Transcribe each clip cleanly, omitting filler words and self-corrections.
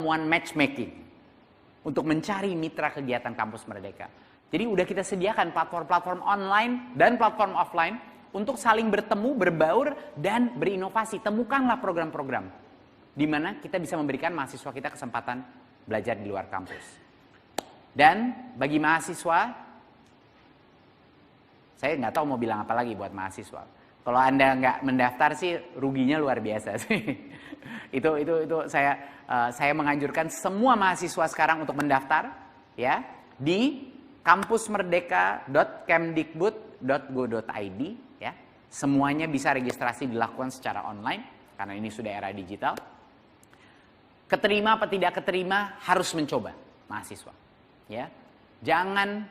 matchmaking untuk mencari mitra kegiatan Kampus Merdeka. Jadi udah kita sediakan platform-platform online dan platform offline untuk saling bertemu, berbaur, dan berinovasi. Temukanlah program-program di mana kita bisa memberikan mahasiswa kita kesempatan belajar di luar kampus. Dan bagi mahasiswa, saya nggak tahu mau bilang apa lagi buat mahasiswa. Kalau Anda nggak mendaftar sih ruginya luar biasa sih. itu saya menganjurkan semua mahasiswa sekarang untuk mendaftar ya di kampusmerdeka.kemdikbud.go.id ya. Semuanya bisa registrasi dilakukan secara online karena ini sudah era digital. Keterima atau tidak keterima harus mencoba mahasiswa ya. Jangan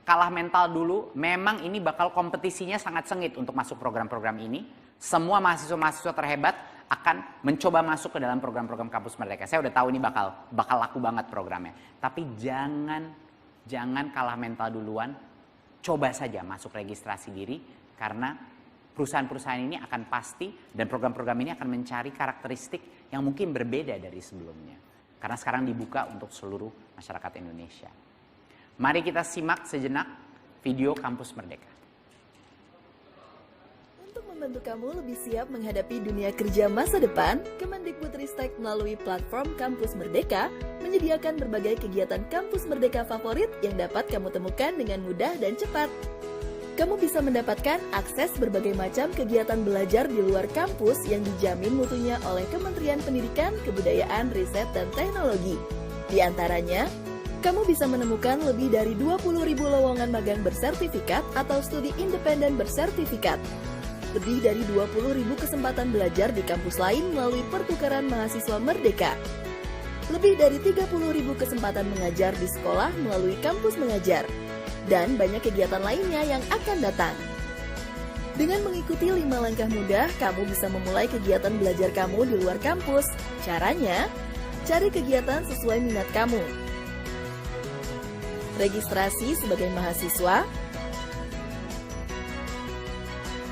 kalah mental dulu, memang ini bakal kompetisinya sangat sengit untuk masuk program-program ini. Semua mahasiswa-mahasiswa terhebat akan mencoba masuk ke dalam program-program Kampus Merdeka. Saya udah tahu ini bakal laku banget programnya. Tapi jangan kalah mental duluan, coba saja masuk registrasi diri, karena perusahaan-perusahaan ini akan pasti, dan program-program ini akan mencari karakteristik yang mungkin berbeda dari sebelumnya. Karena sekarang dibuka untuk seluruh masyarakat Indonesia. Mari kita simak sejenak video Kampus Merdeka. Untuk membantu kamu lebih siap menghadapi dunia kerja masa depan, Kemendikbudristek melalui platform Kampus Merdeka menyediakan berbagai kegiatan Kampus Merdeka favorit yang dapat kamu temukan dengan mudah dan cepat. Kamu bisa mendapatkan akses berbagai macam kegiatan belajar di luar kampus yang dijamin mutunya oleh Kementerian Pendidikan, Kebudayaan, Riset, dan Teknologi. Di antaranya, kamu bisa menemukan lebih dari 20.000 lowongan magang bersertifikat atau studi independen bersertifikat. Lebih dari 20.000 kesempatan belajar di kampus lain melalui pertukaran mahasiswa merdeka. Lebih dari 30.000 kesempatan mengajar di sekolah melalui kampus mengajar. Dan banyak kegiatan lainnya yang akan datang. Dengan mengikuti 5 langkah mudah, kamu bisa memulai kegiatan belajar kamu di luar kampus. Caranya, cari kegiatan sesuai minat kamu. Registrasi sebagai mahasiswa,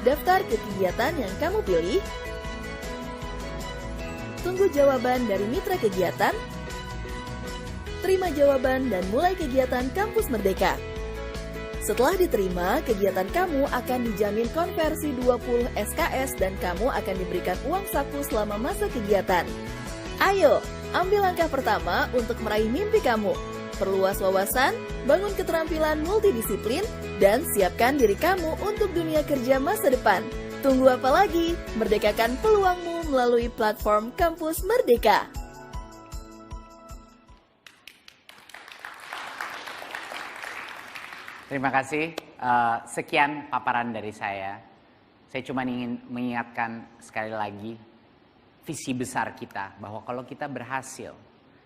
daftar ke kegiatan yang kamu pilih, tunggu jawaban dari mitra kegiatan, terima jawaban dan mulai kegiatan Kampus Merdeka. Setelah diterima, kegiatan kamu akan dijamin konversi 20 SKS dan kamu akan diberikan uang saku selama masa kegiatan. Ayo, ambil langkah pertama untuk meraih mimpi kamu. Perluas wawasan, bangun keterampilan multidisiplin, dan siapkan diri kamu untuk dunia kerja masa depan. Tunggu apa lagi? Merdekakan peluangmu melalui platform Kampus Merdeka. Terima kasih. Sekian paparan dari saya. Saya cuma ingin mengingatkan sekali lagi visi besar kita, bahwa kalau kita berhasil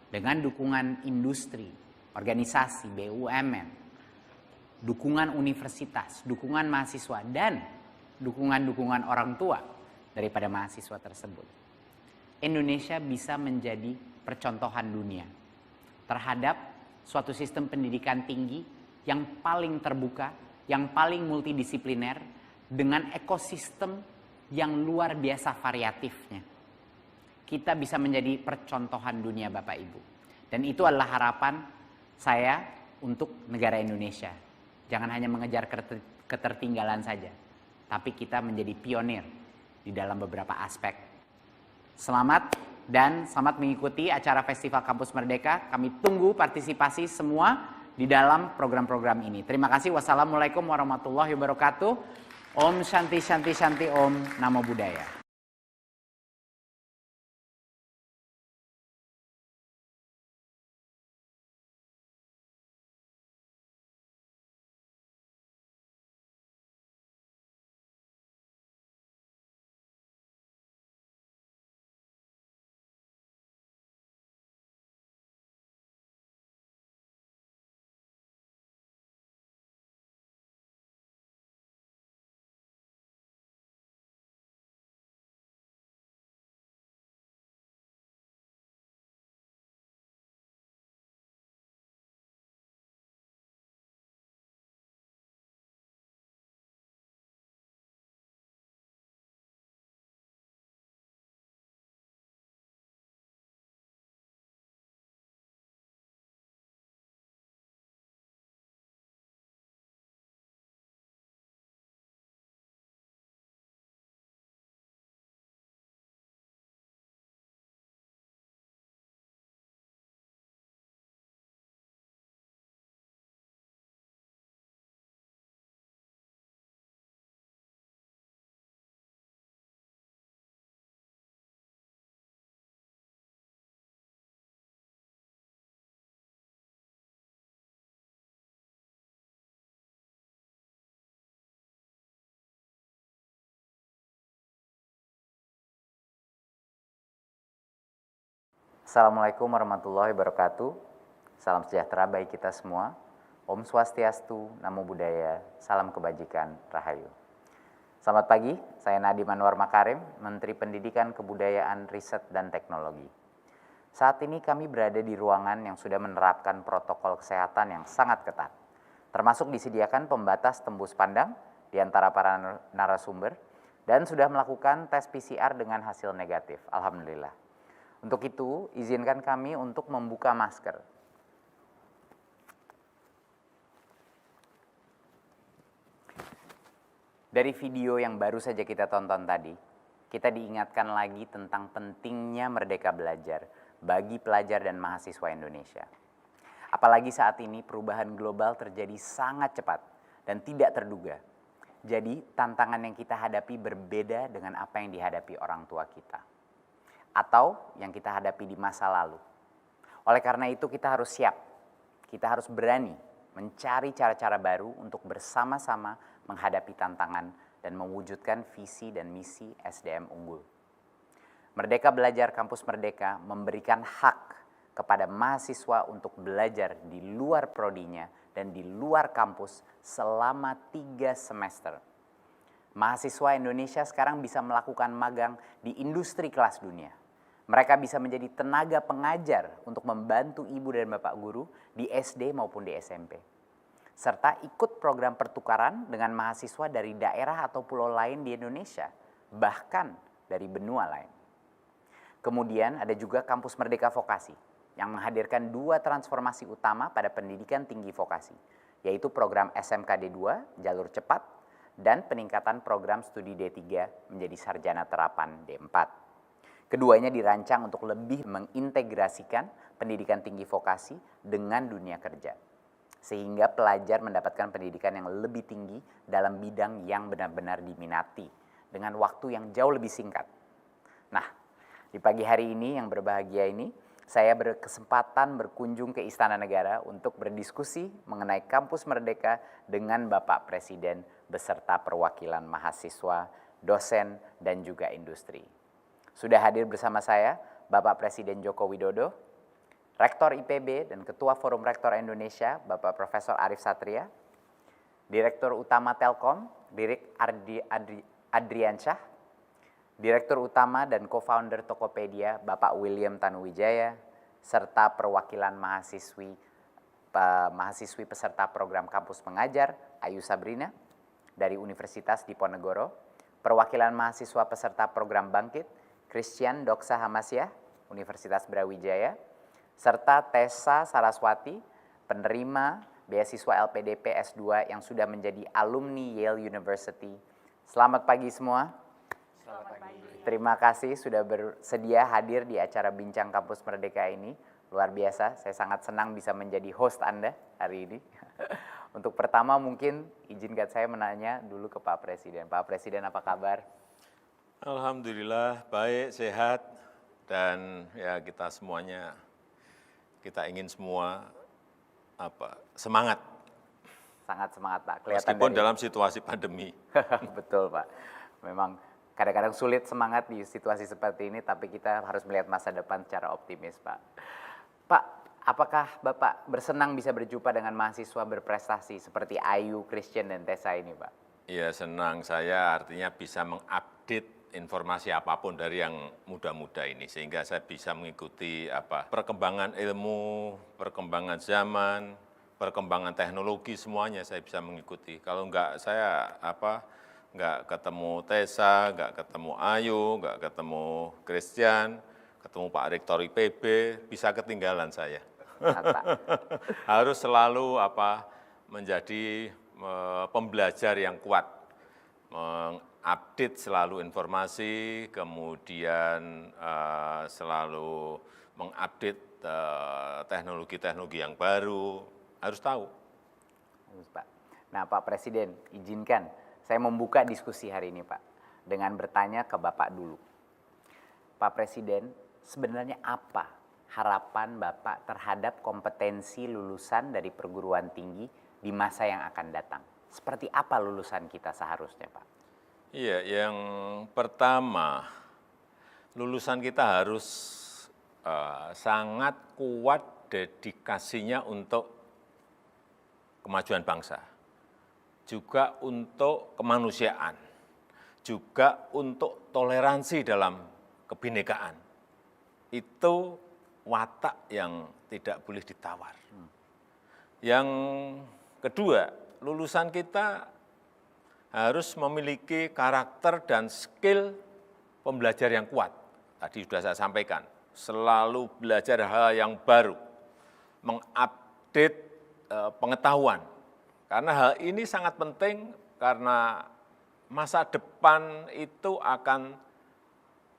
dengan dukungan industri, organisasi, BUMN, dukungan universitas, dukungan mahasiswa, dan dukungan orang tua daripada mahasiswa tersebut, Indonesia bisa menjadi percontohan dunia terhadap suatu sistem pendidikan tinggi yang paling terbuka, yang paling multidisipliner, dengan ekosistem yang luar biasa variatifnya. Kita bisa menjadi percontohan dunia, Bapak Ibu. Dan itu adalah harapan saya untuk negara Indonesia. Jangan hanya mengejar ketertinggalan saja, tapi kita menjadi pionir di dalam beberapa aspek. Selamat dan selamat mengikuti acara Festival Kampus Merdeka. Kami tunggu partisipasi semua di dalam program-program ini. Terima kasih. Wassalamualaikum warahmatullahi wabarakatuh. Om Shanti Shanti Shanti Om Namo Buddhaya. Assalamualaikum warahmatullahi wabarakatuh. Salam sejahtera bagi kita semua. Om Swastiastu, Namo Buddhaya, salam kebajikan, Rahayu. Selamat pagi, saya Nadiem Anwar Makarim, Menteri Pendidikan, Kebudayaan, Riset, dan Teknologi. Saat ini kami berada di ruangan yang sudah menerapkan protokol kesehatan yang sangat ketat, termasuk disediakan pembatas tembus pandang di antara para narasumber, dan sudah melakukan tes PCR dengan hasil negatif, Alhamdulillah. Untuk itu, izinkan kami untuk membuka masker. Dari video yang baru saja kita tonton tadi, kita diingatkan lagi tentang pentingnya merdeka belajar bagi pelajar dan mahasiswa Indonesia. Apalagi saat ini perubahan global terjadi sangat cepat dan tidak terduga. Jadi tantangan yang kita hadapi berbeda dengan apa yang dihadapi orang tua kita, atau yang kita hadapi di masa lalu. Oleh karena itu kita harus siap, kita harus berani mencari cara-cara baru untuk bersama-sama menghadapi tantangan dan mewujudkan visi dan misi SDM unggul. Merdeka Belajar Kampus Merdeka memberikan hak kepada mahasiswa untuk belajar di luar prodinya dan di luar kampus selama 3 semester. Mahasiswa Indonesia sekarang bisa melakukan magang di industri kelas dunia. Mereka bisa menjadi tenaga pengajar untuk membantu ibu dan bapak guru di SD maupun di SMP. Serta ikut program pertukaran dengan mahasiswa dari daerah atau pulau lain di Indonesia, bahkan dari benua lain. Kemudian ada juga Kampus Merdeka Vokasi yang menghadirkan 2 transformasi utama pada pendidikan tinggi vokasi, yaitu program SMK D2, jalur cepat, dan peningkatan program studi D3 menjadi sarjana terapan D4. Keduanya dirancang untuk lebih mengintegrasikan pendidikan tinggi vokasi dengan dunia kerja, sehingga pelajar mendapatkan pendidikan yang lebih tinggi dalam bidang yang benar-benar diminati dengan waktu yang jauh lebih singkat. Nah, di pagi hari ini yang berbahagia ini, saya berkesempatan berkunjung ke Istana Negara untuk berdiskusi mengenai Kampus Merdeka dengan Bapak Presiden beserta perwakilan mahasiswa, dosen, dan juga industri. Sudah hadir bersama saya Bapak Presiden Joko Widodo, Rektor IPB dan Ketua Forum Rektor Indonesia, Bapak Profesor Arif Satria, Direktur Utama Telkom, Dirik Adriansyah, Direktur Utama dan Co-founder Tokopedia, Bapak William Tanuwijaya, serta perwakilan mahasiswi peserta program Kampus Mengajar, Ayu Sabrina, dari Universitas Diponegoro, perwakilan mahasiswa peserta program Bangkit, Christian Doksa Hamasyah, Universitas Brawijaya, serta Tessa Saraswati, penerima beasiswa LPDP S2 yang sudah menjadi alumni Yale University. Selamat pagi semua. Selamat pagi. Terima kasih sudah bersedia hadir di acara Bincang Kampus Merdeka ini. Luar biasa, saya sangat senang bisa menjadi host Anda hari ini. Untuk pertama mungkin izinkan saya menanya dulu ke Pak Presiden. Pak Presiden, apa kabar? Alhamdulillah baik, sehat, dan ya kita semuanya, kita ingin semua semangat. Sangat semangat Pak. Kelihatan Meskipun dalam situasi pandemi. Betul Pak. Memang kadang-kadang sulit semangat di situasi seperti ini, tapi kita harus melihat masa depan secara optimis Pak. Pak, apakah Bapak bersenang bisa berjumpa dengan mahasiswa berprestasi seperti Ayu, Christian, dan Tessa ini Pak? Iya, senang saya, artinya bisa mengupdate informasi apapun dari yang muda-muda ini, sehingga saya bisa mengikuti perkembangan ilmu, perkembangan zaman, perkembangan teknologi, semuanya saya bisa mengikuti. Kalau enggak saya enggak ketemu Tessa, enggak ketemu Ayu, enggak ketemu Christian, ketemu Pak Rektor IPB, bisa ketinggalan saya. Harus selalu menjadi pembelajar yang kuat, mengupdate selalu informasi, kemudian selalu mengupdate teknologi-teknologi yang baru, harus tahu. Pak. Nah Pak Presiden, izinkan saya membuka diskusi hari ini Pak, dengan bertanya ke Bapak dulu. Pak Presiden, sebenarnya apa harapan Bapak terhadap kompetensi lulusan dari perguruan tinggi di masa yang akan datang? Seperti apa lulusan kita seharusnya Pak? Iya, yang pertama, lulusan kita harus sangat kuat dedikasinya untuk kemajuan bangsa, juga untuk kemanusiaan, juga untuk toleransi dalam kebinekaan. Itu watak yang tidak boleh ditawar. Yang kedua, lulusan kita harus memiliki karakter dan skill pembelajar yang kuat. Tadi sudah saya sampaikan, selalu belajar hal yang baru, mengupdate pengetahuan. Karena hal ini sangat penting karena masa depan itu akan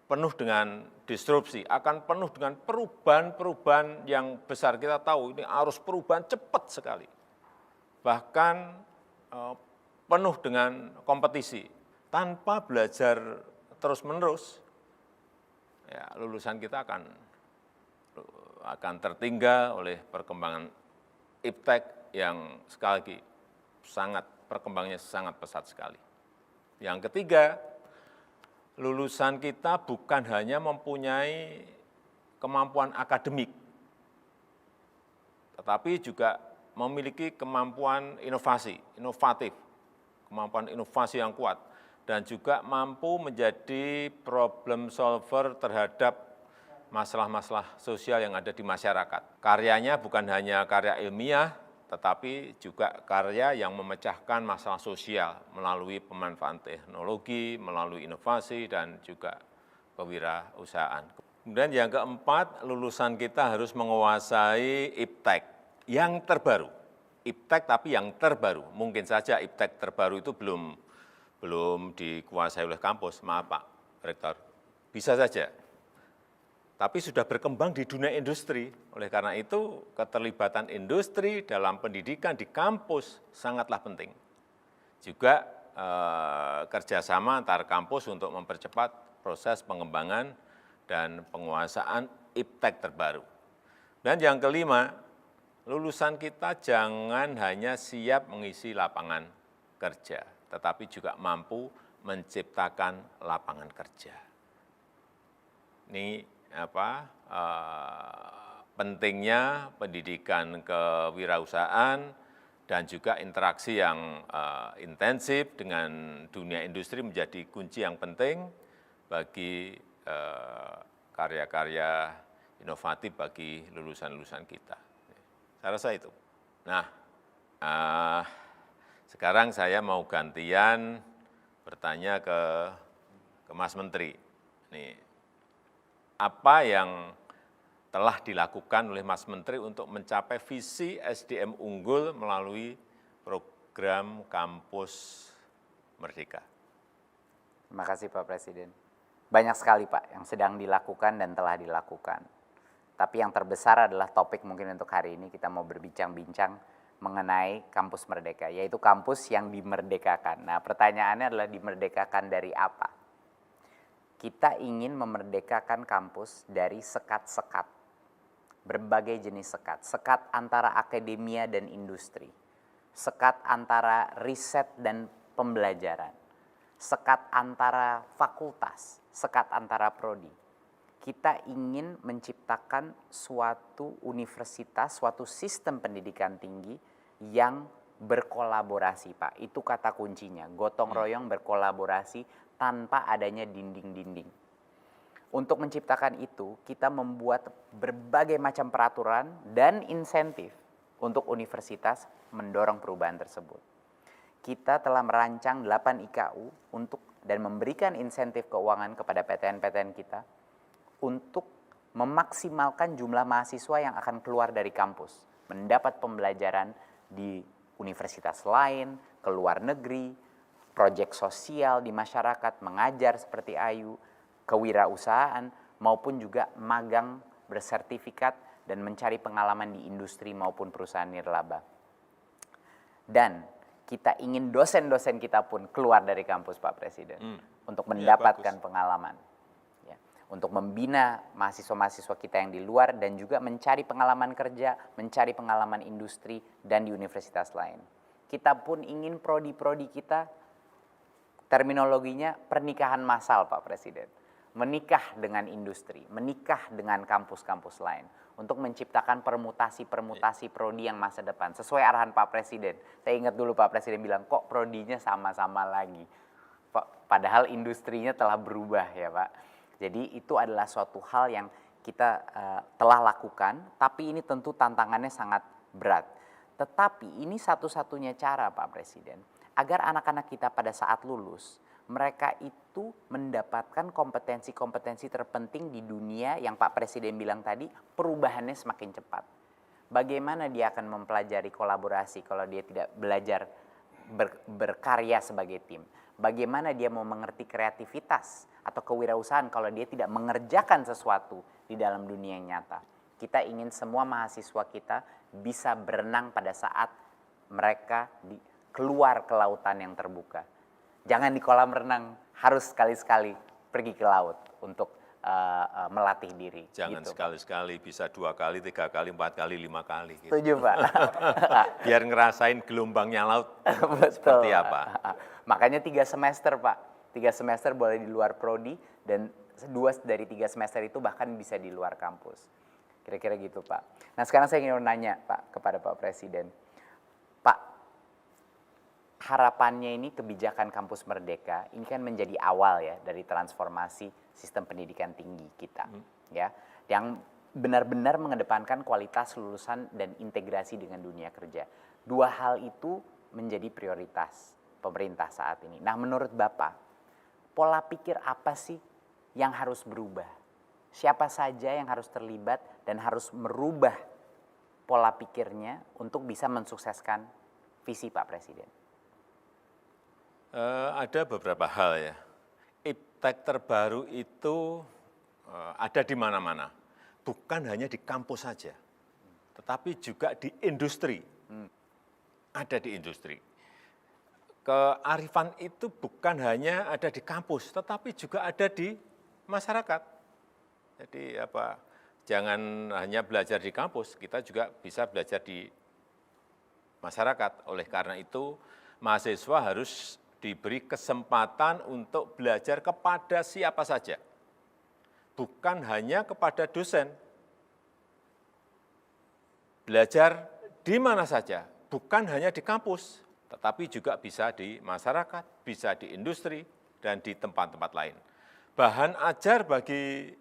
penuh dengan disrupsi, akan penuh dengan perubahan-perubahan yang besar. Kita tahu ini arus perubahan cepat sekali. Bahkan penuh dengan kompetisi. Tanpa belajar terus-menerus, ya, lulusan kita akan tertinggal oleh perkembangan iptek yang sekali lagi perkembangannya sangat pesat sekali. Yang ketiga, lulusan kita bukan hanya mempunyai kemampuan akademik, tetapi juga memiliki kemampuan inovatif, kemampuan inovasi yang kuat, dan juga mampu menjadi problem solver terhadap masalah-masalah sosial yang ada di masyarakat. Karyanya bukan hanya karya ilmiah, tetapi juga karya yang memecahkan masalah sosial melalui pemanfaatan teknologi, melalui inovasi, dan juga kewirausahaan. Kemudian yang keempat, lulusan kita harus menguasai iptek yang terbaru. Iptek tapi yang terbaru. Mungkin saja iptek terbaru itu belum dikuasai oleh kampus, maaf Pak Rektor. Bisa saja. Tapi sudah berkembang di dunia industri. Oleh karena itu, keterlibatan industri dalam pendidikan di kampus sangatlah penting. Juga kerjasama antar kampus untuk mempercepat proses pengembangan dan penguasaan iptek terbaru. Dan yang kelima, lulusan kita jangan hanya siap mengisi lapangan kerja, tetapi juga mampu menciptakan lapangan kerja. Ini pentingnya pendidikan kewirausahaan dan juga interaksi yang intensif dengan dunia industri menjadi kunci yang penting bagi karya-karya inovatif bagi lulusan-lulusan kita. Saya rasa itu. Nah, sekarang saya mau gantian bertanya ke Mas Menteri. Nih, apa yang telah dilakukan oleh Mas Menteri untuk mencapai visi SDM unggul melalui program Kampus Merdeka? Terima kasih Pak Presiden. Banyak sekali Pak yang sedang dilakukan dan telah dilakukan. Tapi yang terbesar adalah topik mungkin untuk hari ini kita mau berbincang-bincang mengenai Kampus Merdeka, yaitu kampus yang dimerdekakan. Nah, pertanyaannya adalah dimerdekakan dari apa? Kita ingin memerdekakan kampus dari sekat-sekat, berbagai jenis sekat. Sekat antara akademia dan industri, sekat antara riset dan pembelajaran, sekat antara fakultas, sekat antara prodi. Kita ingin menciptakan suatu universitas, suatu sistem pendidikan tinggi yang berkolaborasi, Pak. Itu kata kuncinya, gotong royong berkolaborasi tanpa adanya dinding-dinding. Untuk menciptakan itu, kita membuat berbagai macam peraturan dan insentif untuk universitas mendorong perubahan tersebut. Kita telah merancang 8 IKU dan memberikan insentif keuangan kepada PTN-PTN kita untuk memaksimalkan jumlah mahasiswa yang akan keluar dari kampus, mendapat pembelajaran di universitas lain, ke luar negeri, proyek sosial di masyarakat, mengajar seperti Ayu, kewirausahaan, maupun juga magang bersertifikat dan mencari pengalaman di industri maupun perusahaan nirlaba. Dan kita ingin dosen-dosen kita pun keluar dari kampus, Pak Presiden, untuk mendapatkan pengalaman. Ya, untuk membina mahasiswa-mahasiswa kita yang di luar dan juga mencari pengalaman kerja, mencari pengalaman industri dan di universitas lain. Kita pun ingin prodi-prodi kita, terminologinya pernikahan massal Pak Presiden, menikah dengan industri, menikah dengan kampus-kampus lain untuk menciptakan permutasi-permutasi prodi yang masa depan sesuai arahan Pak Presiden. Saya ingat dulu Pak Presiden bilang kok prodinya sama-sama lagi. Padahal industrinya telah berubah ya Pak. Jadi itu adalah suatu hal yang kita telah lakukan, tapi ini tentu tantangannya sangat berat. Tetapi ini satu-satunya cara Pak Presiden agar anak-anak kita pada saat lulus mereka itu mendapatkan kompetensi-kompetensi terpenting di dunia yang Pak Presiden bilang tadi, perubahannya semakin cepat. Bagaimana dia akan mempelajari kolaborasi kalau dia tidak belajar berkarya sebagai tim? Bagaimana dia mau mengerti kreativitas atau kewirausahaan kalau dia tidak mengerjakan sesuatu di dalam dunia yang nyata? Kita ingin semua mahasiswa kita bisa berenang pada saat mereka keluar ke lautan yang terbuka. Jangan di kolam renang, harus sekali-sekali pergi ke laut untuk melatih diri. Jangan gitu, sekali-sekali, bisa 2 kali, 3 kali, 4 kali, 5 kali. Gitu. Setuju Pak. Biar ngerasain gelombangnya laut Betul. seperti apa. Makanya 3 semester Pak. 3 semester boleh di luar prodi dan 2 dari 3 semester itu bahkan bisa di luar kampus. Kira-kira gitu Pak. Nah sekarang saya ingin nanya Pak kepada Pak Presiden. Pak, harapannya ini kebijakan Kampus Merdeka ini kan menjadi awal ya dari transformasi sistem pendidikan tinggi kita ya, yang benar-benar mengedepankan kualitas lulusan dan integrasi dengan dunia kerja. 2 hal itu menjadi prioritas pemerintah saat ini. Nah, menurut Bapak, pola pikir apa sih yang harus berubah? Siapa saja yang harus terlibat dan harus merubah pola pikirnya untuk bisa mensukseskan visi Pak Presiden? Ada beberapa hal ya. Iptek terbaru itu ada di mana-mana. Bukan hanya di kampus saja, tetapi juga di industri. Ada di industri. Kearifan itu bukan hanya ada di kampus, tetapi juga ada di masyarakat. Jadi jangan hanya belajar di kampus, kita juga bisa belajar di masyarakat. Oleh karena itu, mahasiswa harus diberi kesempatan untuk belajar kepada siapa saja, bukan hanya kepada dosen. Belajar di mana saja, bukan hanya di kampus, tetapi juga bisa di masyarakat, bisa di industri, dan di tempat-tempat lain. Bahan ajar bagi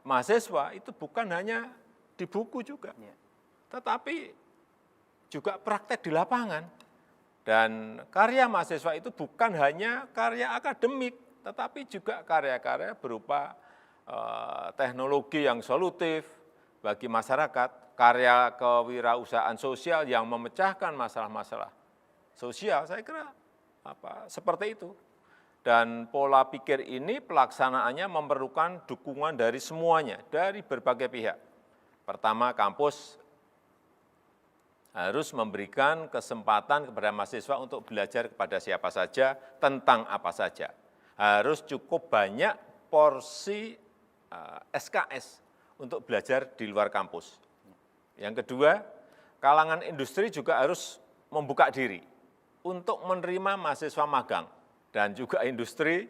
mahasiswa itu bukan hanya di buku juga, tetapi juga praktek di lapangan. Dan karya mahasiswa itu bukan hanya karya akademik, tetapi juga karya-karya berupa teknologi yang solutif bagi masyarakat, karya kewirausahaan sosial yang memecahkan masalah-masalah sosial, saya kira seperti itu. Dan pola pikir ini pelaksanaannya memerlukan dukungan dari semuanya, dari berbagai pihak. Pertama, kampus harus memberikan kesempatan kepada mahasiswa untuk belajar kepada siapa saja, tentang apa saja. Harus cukup banyak porsi SKS untuk belajar di luar kampus. Yang kedua, kalangan industri juga harus membuka diri untuk menerima mahasiswa magang. Dan juga industri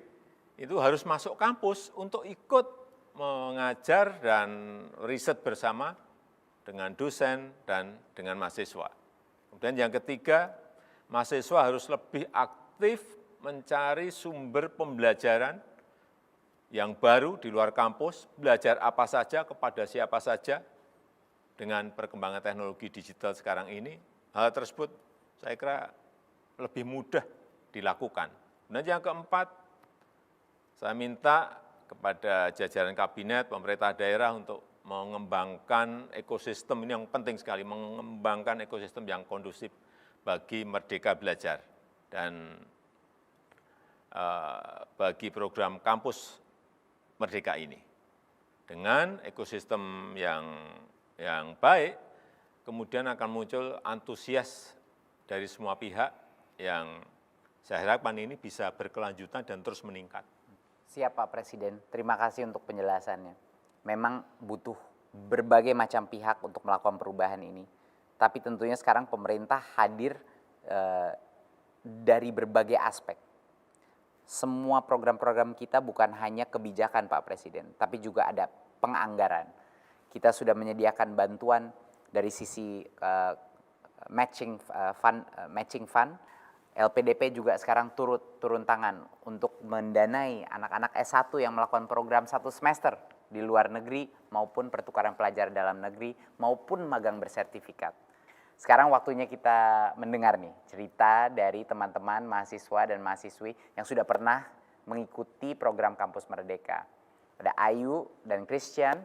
itu harus masuk kampus untuk ikut mengajar dan riset bersama dengan dosen dan dengan mahasiswa. Kemudian yang ketiga, mahasiswa harus lebih aktif mencari sumber pembelajaran yang baru di luar kampus, belajar apa saja kepada siapa saja. Dengan perkembangan teknologi digital sekarang ini, hal tersebut saya kira lebih mudah dilakukan. Dan yang keempat, saya minta kepada jajaran kabinet, pemerintah daerah untuk mengembangkan ekosistem, ini yang penting sekali, mengembangkan ekosistem yang kondusif bagi Merdeka Belajar dan bagi program kampus Merdeka ini. Dengan ekosistem yang baik, kemudian akan muncul antusias dari semua pihak yang saya harapkan ini bisa berkelanjutan dan terus meningkat. Siap Pak Presiden, terima kasih untuk penjelasannya. Memang butuh berbagai macam pihak untuk melakukan perubahan ini. Tapi tentunya sekarang pemerintah hadir dari berbagai aspek. semua program-program kita bukan hanya kebijakan Pak Presiden, tapi juga ada penganggaran. Kita sudah menyediakan bantuan dari sisi matching fund. LPDP juga sekarang turun tangan untuk mendanai anak-anak S1 yang melakukan program 1 semester di luar negeri maupun pertukaran pelajar dalam negeri maupun magang bersertifikat. Sekarang waktunya kita mendengar nih cerita dari teman-teman mahasiswa dan mahasiswi yang sudah pernah mengikuti program Kampus Merdeka. Ada Ayu dan Christian.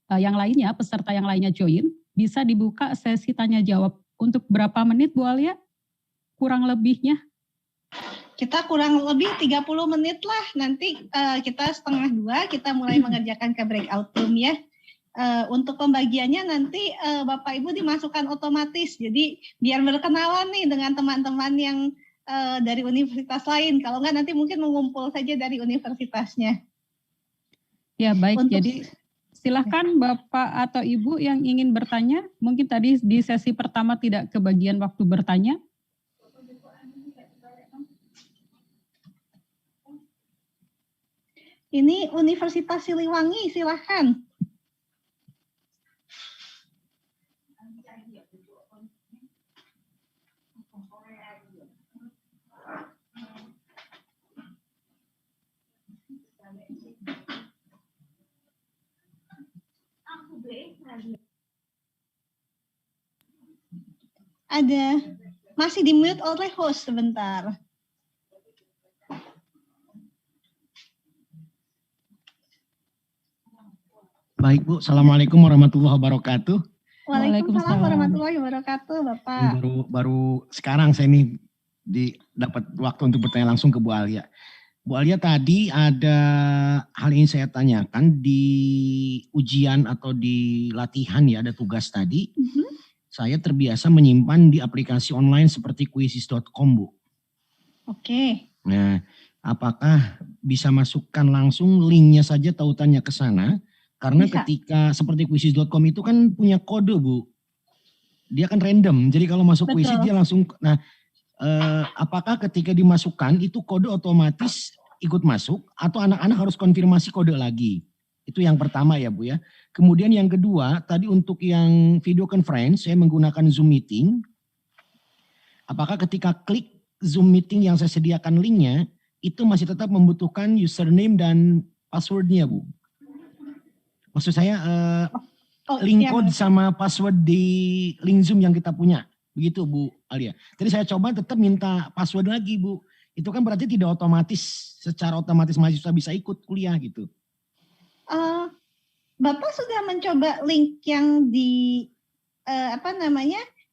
Yang lainnya, peserta yang lainnya join, bisa dibuka sesi tanya jawab. Untuk berapa menit Bu Alia? Kurang lebihnya? Kita kurang lebih 30 menit lah. Nanti kita 1:30 kita mulai mengerjakan ke breakout room ya. Untuk pembagiannya nanti Bapak Ibu dimasukkan otomatis. Jadi biar berkenalan nih dengan teman-teman yang dari universitas lain. Kalau enggak nanti mungkin mengumpul saja dari universitasnya. Ya baik, jadi silahkan Bapak atau Ibu yang ingin bertanya. Mungkin tadi di sesi pertama tidak kebagian waktu bertanya. Ini Universitas Siliwangi, silahkan. Ada, masih di mute oleh host sebentar. Baik Bu, Assalamualaikum warahmatullahi wabarakatuh. Waalaikumsalam warahmatullahi wabarakatuh, Bapak. Ini baru sekarang saya nih dapat waktu untuk bertanya langsung ke Bu Alia. Bu Alia, tadi ada hal ini saya tanyakan di ujian atau di latihan ya, ada tugas tadi. Saya terbiasa menyimpan di aplikasi online seperti quizzes.com, Bu. Oke. Nah, apakah bisa masukkan langsung linknya saja tautannya ke sana? Karena Bisa. ketika seperti quizzes.com itu kan punya kode, Bu. Dia kan random, jadi kalau masuk Betul. quizzes dia langsung, nah apakah ketika dimasukkan itu kode otomatis ikut masuk atau anak-anak harus konfirmasi kode lagi? Itu yang pertama ya Bu ya. Kemudian yang kedua, tadi untuk yang video conference saya menggunakan Zoom meeting. Apakah ketika klik Zoom meeting yang saya sediakan linknya, itu masih tetap membutuhkan username dan passwordnya Bu? Maksud saya link code sama password di link Zoom yang kita punya. Begitu Bu Alia. Jadi saya coba tetap minta password lagi Bu. Itu kan berarti tidak otomatis, secara otomatis mahasiswa bisa ikut kuliah gitu. Bapak sudah mencoba link yang di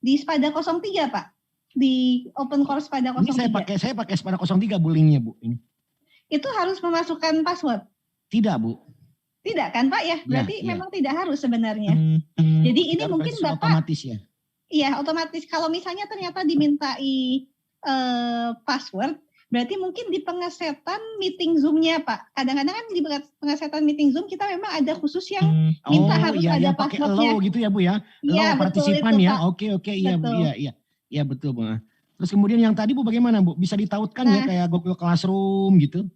di Spada 03 Pak? Di Open Course Spada 03. Ini saya pakai Spada 03 Bu linknya Bu. Ini. Itu harus memasukkan password? Tidak Bu. Tidak kan Pak ya? Berarti memang tidak harus sebenarnya. Jadi ini mungkin Bapak otomatis ya. Iya, otomatis. Kalau misalnya ternyata dimintai password, berarti mungkin di pengesetan meeting Zoom-nya Pak. Kadang-kadang kan di pengesetan meeting Zoom kita memang ada khusus yang minta harus ada passwordnya. Allow gitu ya Bu ya. Iya, allow partisipan itu, ya. Pak. Oke, iya Bu. Iya betul Bu. Terus kemudian yang tadi Bu bagaimana Bu? Bisa ditautkan ya kayak Google Classroom gitu?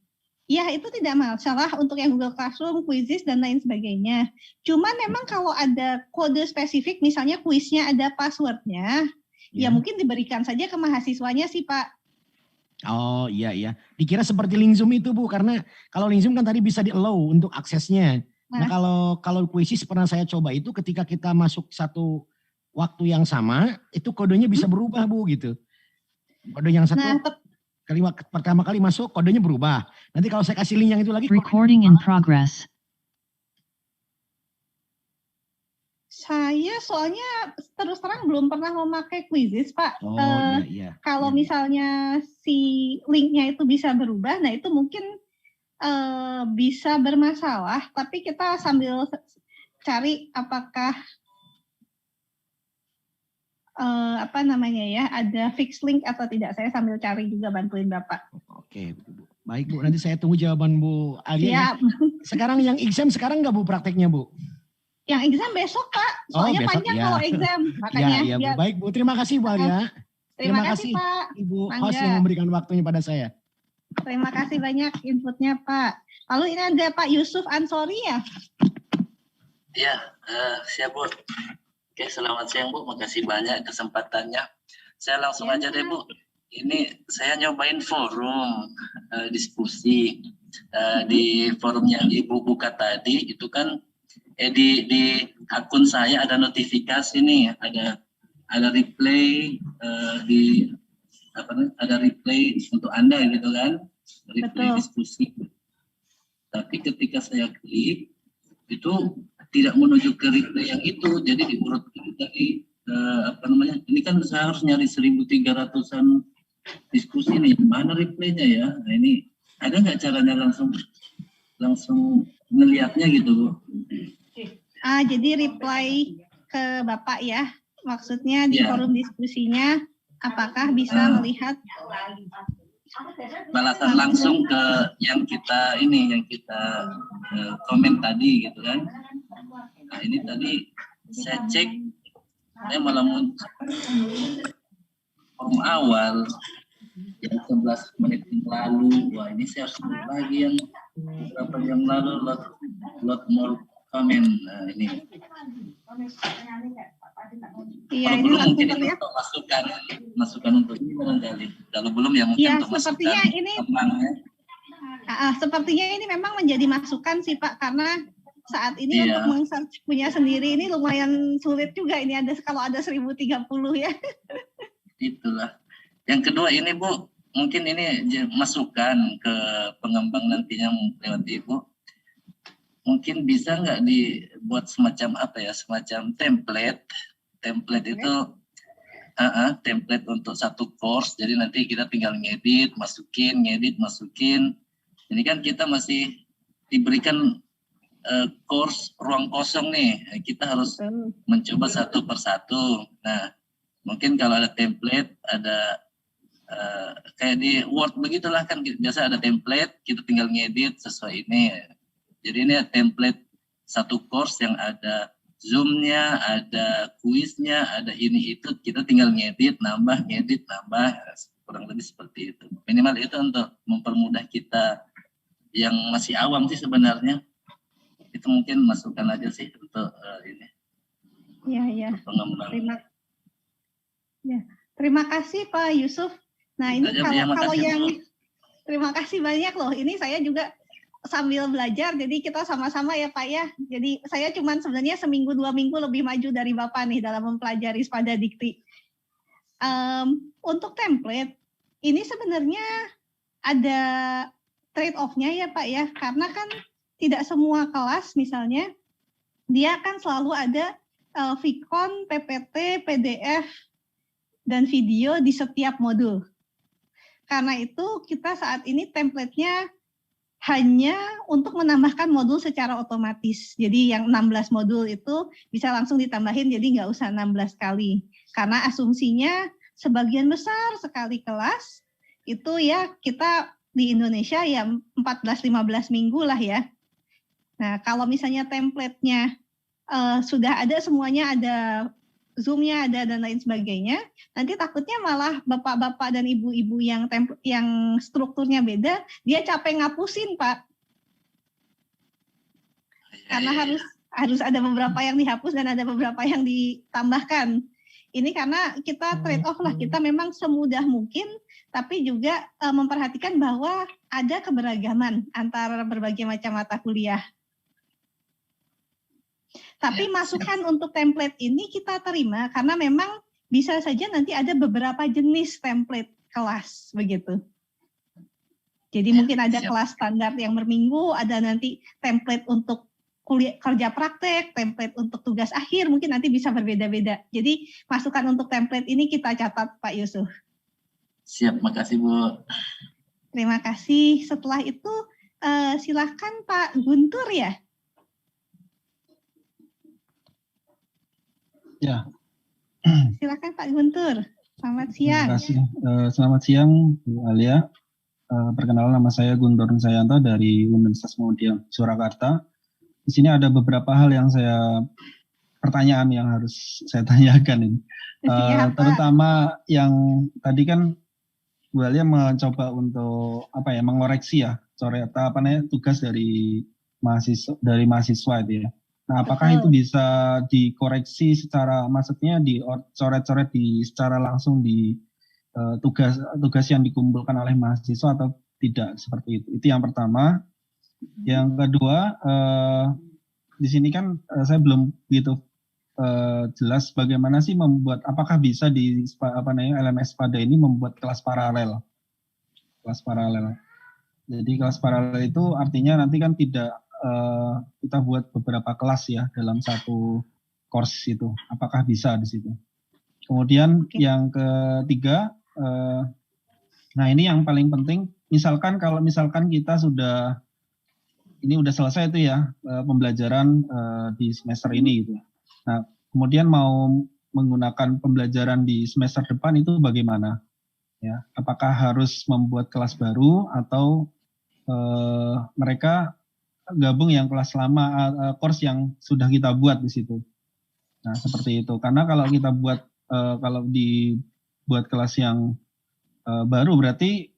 Ya, itu tidak masalah untuk yang Google Classroom, Quizzes, dan lain sebagainya. Cuman memang kalau ada kode spesifik, misalnya kuisnya ada passwordnya, ya mungkin diberikan saja ke mahasiswanya sih Pak. Oh iya. Dikira seperti link Zoom itu Bu, karena kalau link Zoom kan tadi bisa di-allow untuk aksesnya. Nah kalau Quizzes pernah saya coba itu ketika kita masuk satu waktu yang sama, itu kodenya bisa berubah Bu gitu. Kode yang satu... pertama kali masuk kodenya berubah. Nanti kalau saya kasih link yang itu lagi. Recording in progress. Saya soalnya terus terang belum pernah memakai Quizzes Pak. Kalau misalnya si linknya itu bisa berubah, nah itu mungkin bisa bermasalah. Tapi kita sambil cari apakah ada fix link atau tidak. Saya sambil cari juga bantuin Bapak. Oke, baik Bu. Nanti saya tunggu jawaban Bu Alia. Ya. Sekarang yang exam sekarang nggak Bu prakteknya Bu? Yang exam besok Pak. Soalnya besok, panjang kalau exam. Makanya. Iya Bu. Baik Bu. Terima kasih Bu Alia. Terima kasih Pak. Ibu host yang memberikan waktunya pada saya. Terima kasih banyak inputnya Pak. Lalu ini ada Pak Yusuf Ansori ya? Iya, siap Bu. Oke, selamat siang Bu, makasih banyak kesempatannya. Saya langsung aja deh Bu. Ini saya nyobain forum diskusi di forum yang Ibu buka tadi. Itu kan di akun saya ada notifikasi nih, ada replay ada replay untuk Anda gitu kan, replay diskusi. Tapi ketika saya klik itu tidak menuju ke replay yang itu, jadi diurut dari ini kan saya harus nyari 1.300-an diskusi nih, mana replaynya ya? Nah ini ada nggak caranya langsung ngelihatnya gitu Bu? Jadi reply ke Bapak ya, maksudnya di forum diskusinya, apakah bisa melihat balasan langsung ke yang kita komen tadi gitu kan? Nah ini tadi saya cek, saya malah muncul forum awal yang 11 menit yang lalu. Wah ini saya harus lagi yang berapa jam lalu load more comment. Nah ini. Iya, kalau belum mungkin itu untuk masukan untuk ini barangkali. Kalau belum ya mungkin untuk sepertinya masukan ini temannya. Sepertinya ini memang menjadi masukan sih Pak, karena saat ini untuk meng-search punya sendiri ini lumayan sulit juga. Ini kalau ada 1030 ya. Itulah. Yang kedua ini Bu, mungkin ini masukan ke pengembang nantinya lewat Ibu. mungkin bisa nggak dibuat semacam apa ya, semacam template itu template untuk satu course, jadi nanti kita tinggal ngedit masukin. Ini kan kita masih diberikan course ruang kosong nih, kita harus mencoba satu persatu. Nah, mungkin kalau ada template, ada kayak di Word begitulah kan, biasa ada template, kita tinggal ngedit sesuai ini. Jadi ini template satu course yang ada Zoom-nya, ada kuisnya, ada ini itu, kita tinggal ngedit, nambah, kurang lebih seperti itu. Minimal itu untuk mempermudah kita yang masih awam sih sebenarnya. Itu mungkin masukan aja sih untuk ini. Iya. Terima kasih Pak Yusuf. Nah ini terima kasih banyak loh. Ini saya juga sambil belajar, jadi kita sama-sama ya Pak ya. Jadi saya cuman sebenarnya seminggu 2 minggu lebih maju dari Bapak nih dalam mempelajari Spada Dikti. Untuk template, ini sebenarnya ada trade off-nya ya Pak ya, karena kan tidak semua kelas misalnya, dia akan selalu ada Vicon, PPT, PDF, dan video di setiap modul. Karena itu kita saat ini template-nya hanya untuk menambahkan modul secara otomatis. Jadi yang 16 modul itu bisa langsung ditambahin, jadi nggak usah 16 kali. Karena asumsinya sebagian besar sekali kelas, itu ya kita di Indonesia ya 14-15 minggu lah ya. Nah kalau misalnya template-nya sudah ada semuanya, ada Zoom-nya ada dan lain sebagainya, nanti takutnya malah bapak-bapak dan ibu-ibu yang strukturnya beda, dia capek ngapusin Pak. Karena harus ada beberapa yang dihapus dan ada beberapa yang ditambahkan. Ini karena kita trade off lah, kita memang semudah mungkin, tapi juga memperhatikan bahwa ada keberagaman antara berbagai macam mata kuliah. Tapi masukan untuk template ini kita terima karena memang bisa saja nanti ada beberapa jenis template kelas begitu. Jadi mungkin ada kelas standar yang berminggu, ada nanti template untuk kuliah kerja praktek, template untuk tugas akhir, mungkin nanti bisa berbeda-beda. Jadi masukan untuk template ini kita catat Pak Yusuf. Siap, makasih Bu. Terima kasih. Setelah itu silakan Pak Guntur ya. Ya. Silakan Pak Guntur. Selamat siang. Terima kasih. Selamat siang Bu Alia. Perkenalan, nama saya Guntur Sayanto dari Universitas Muhammadiyah Surakarta. Di sini ada beberapa hal yang pertanyaan yang harus saya tanyakan ini. Terutama yang tadi kan Bu Alia mencoba untuk mengoreksi ya, tugas dari mahasiswa itu ya. Nah, apakah itu bisa dikoreksi secara, maksudnya dicoret-coret secara langsung di tugas yang dikumpulkan oleh mahasiswa atau tidak, seperti itu? Itu yang pertama. Yang kedua, di sini kan saya belum begitu jelas bagaimana sih membuat, apakah bisa di LMS Spada ini membuat kelas paralel. Jadi kelas paralel itu artinya nanti kan tidak kita buat beberapa kelas ya dalam satu course itu. Apakah bisa di situ? Kemudian yang ketiga, nah ini yang paling penting. Misalkan kalau kita sudah selesai itu ya pembelajaran di semester ini gitu. Nah kemudian mau menggunakan pembelajaran di semester depan itu bagaimana? Ya, apakah harus membuat kelas baru atau mereka gabung yang kelas lama, course yang sudah kita buat di situ. Nah, seperti itu. Karena kalau kita dibuat kelas yang baru, berarti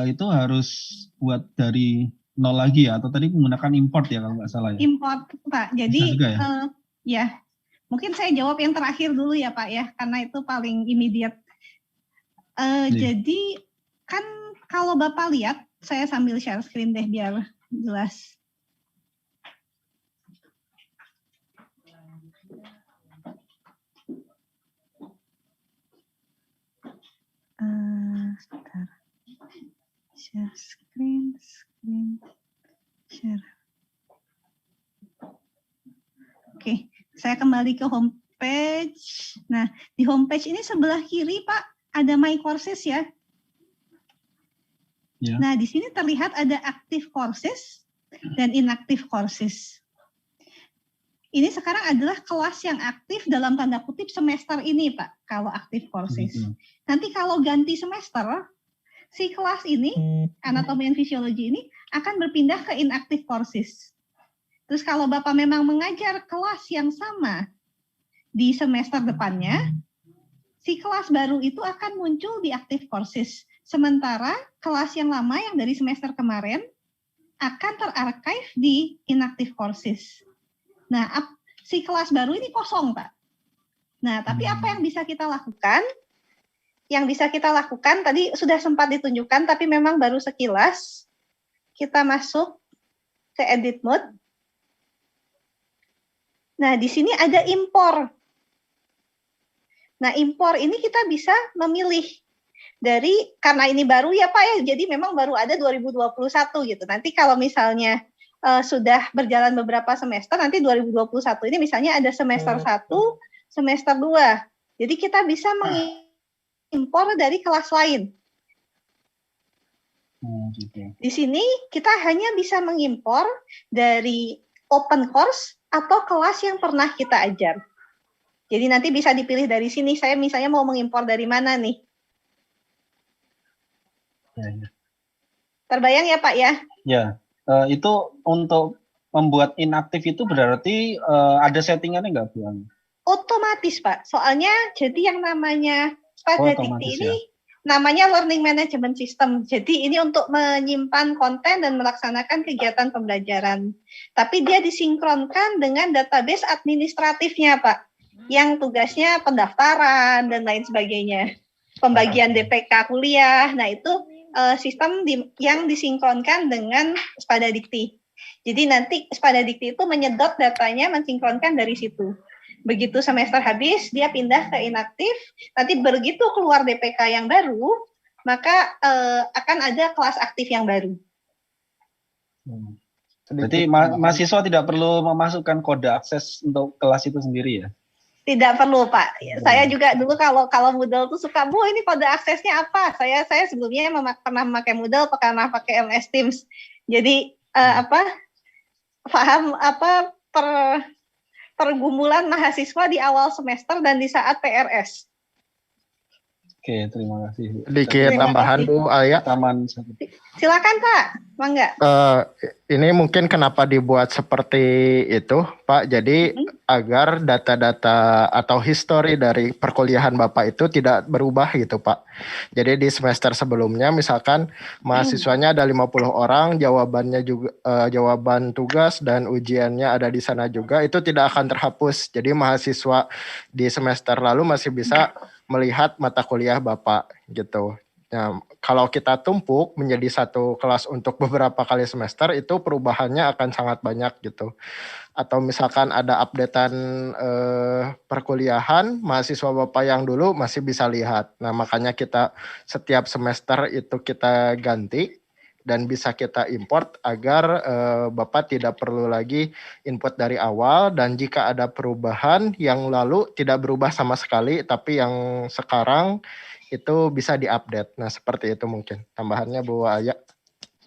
itu harus buat dari nol lagi ya, atau tadi menggunakan import ya kalau nggak salah ya. Import Pak. Jadi juga, ya, mungkin saya jawab yang terakhir dulu ya Pak ya, karena itu paling immediate. Jadi kan kalau Bapak lihat, saya sambil share screen deh biar jelas. Sebentar. Share screen, share. Saya kembali ke homepage. Nah, di homepage ini sebelah kiri, Pak, ada My Courses ya. Ya. Nah, di sini terlihat ada active courses dan inactive courses. Ini sekarang adalah kelas yang aktif dalam tanda kutip semester ini, Pak, kalau active courses. Nanti kalau ganti semester, si kelas ini, anatomi dan fisiologi ini, akan berpindah ke inactive courses. Terus kalau Bapak memang mengajar kelas yang sama di semester depannya, si kelas baru itu akan muncul di active courses. Sementara kelas yang lama yang dari semester kemarin akan terarchive di inactive courses. Nah, si kelas baru ini kosong, Pak. Nah, tapi apa yang bisa kita lakukan? Yang bisa kita lakukan tadi sudah sempat ditunjukkan, tapi memang baru sekilas. Kita masuk ke edit mode. Nah, di sini ada impor. Nah, impor ini kita bisa memilih dari, karena ini baru ya Pak ya, jadi memang baru ada 2021 gitu. Nanti kalau misalnya sudah berjalan beberapa semester, nanti 2021 ini misalnya ada semester 1, semester 2. Jadi kita bisa mengimpor dari kelas lain. Di sini kita hanya bisa mengimpor dari open course atau kelas yang pernah kita ajar. Jadi nanti bisa dipilih dari sini, saya misalnya mau mengimpor dari mana nih. Terbayang ya Pak ya? Ya, itu untuk membuat inaktif itu berarti ada settingannya nggak Bu Ani? Otomatis Pak, soalnya jadi yang namanya Spada Dikti ini namanya Learning Management System. Jadi ini untuk menyimpan konten dan melaksanakan kegiatan pembelajaran. Tapi dia disinkronkan dengan database administratifnya Pak, yang tugasnya pendaftaran dan lain sebagainya. Pembagian DPK kuliah, nah itu sistem yang disinkronkan dengan Spada Dikti. Jadi nanti Spada Dikti itu menyedot datanya, mensinkronkan dari situ. Begitu semester habis, dia pindah ke inaktif. Nanti begitu keluar DPK yang baru, maka akan ada kelas aktif yang baru. Berarti mahasiswa tidak perlu memasukkan kode akses untuk kelas itu sendiri ya? Tidak perlu Pak. Saya juga dulu kalau Moodle tuh suka, Bu ini kode aksesnya apa? Saya sebelumnya pernah memakai Moodle, pernah pakai MS Teams. Jadi paham pergumulan mahasiswa di awal semester dan di saat PRS. Oke, terima kasih. Sedikit tambahan Bu Alia. Silakan Pak, mangga. Ini mungkin kenapa dibuat seperti itu Pak, jadi agar data-data atau histori dari perkuliahan Bapak itu tidak berubah gitu Pak. Jadi di semester sebelumnya misalkan mahasiswanya ada 50 orang, jawabannya juga jawaban tugas dan ujiannya ada di sana juga, itu tidak akan terhapus. Jadi mahasiswa di semester lalu masih bisa melihat mata kuliah Bapak gitu. Nah, kalau kita tumpuk menjadi satu kelas untuk beberapa kali semester, itu perubahannya akan sangat banyak gitu. Atau misalkan ada updatean perkuliahan, mahasiswa Bapak yang dulu masih bisa lihat. Nah, makanya kita setiap semester itu kita ganti dan bisa kita import agar Bapak tidak perlu lagi input dari awal, dan jika ada perubahan yang lalu tidak berubah sama sekali, tapi yang sekarang itu bisa diupdate. Nah, seperti itu mungkin tambahannya Bu Aya.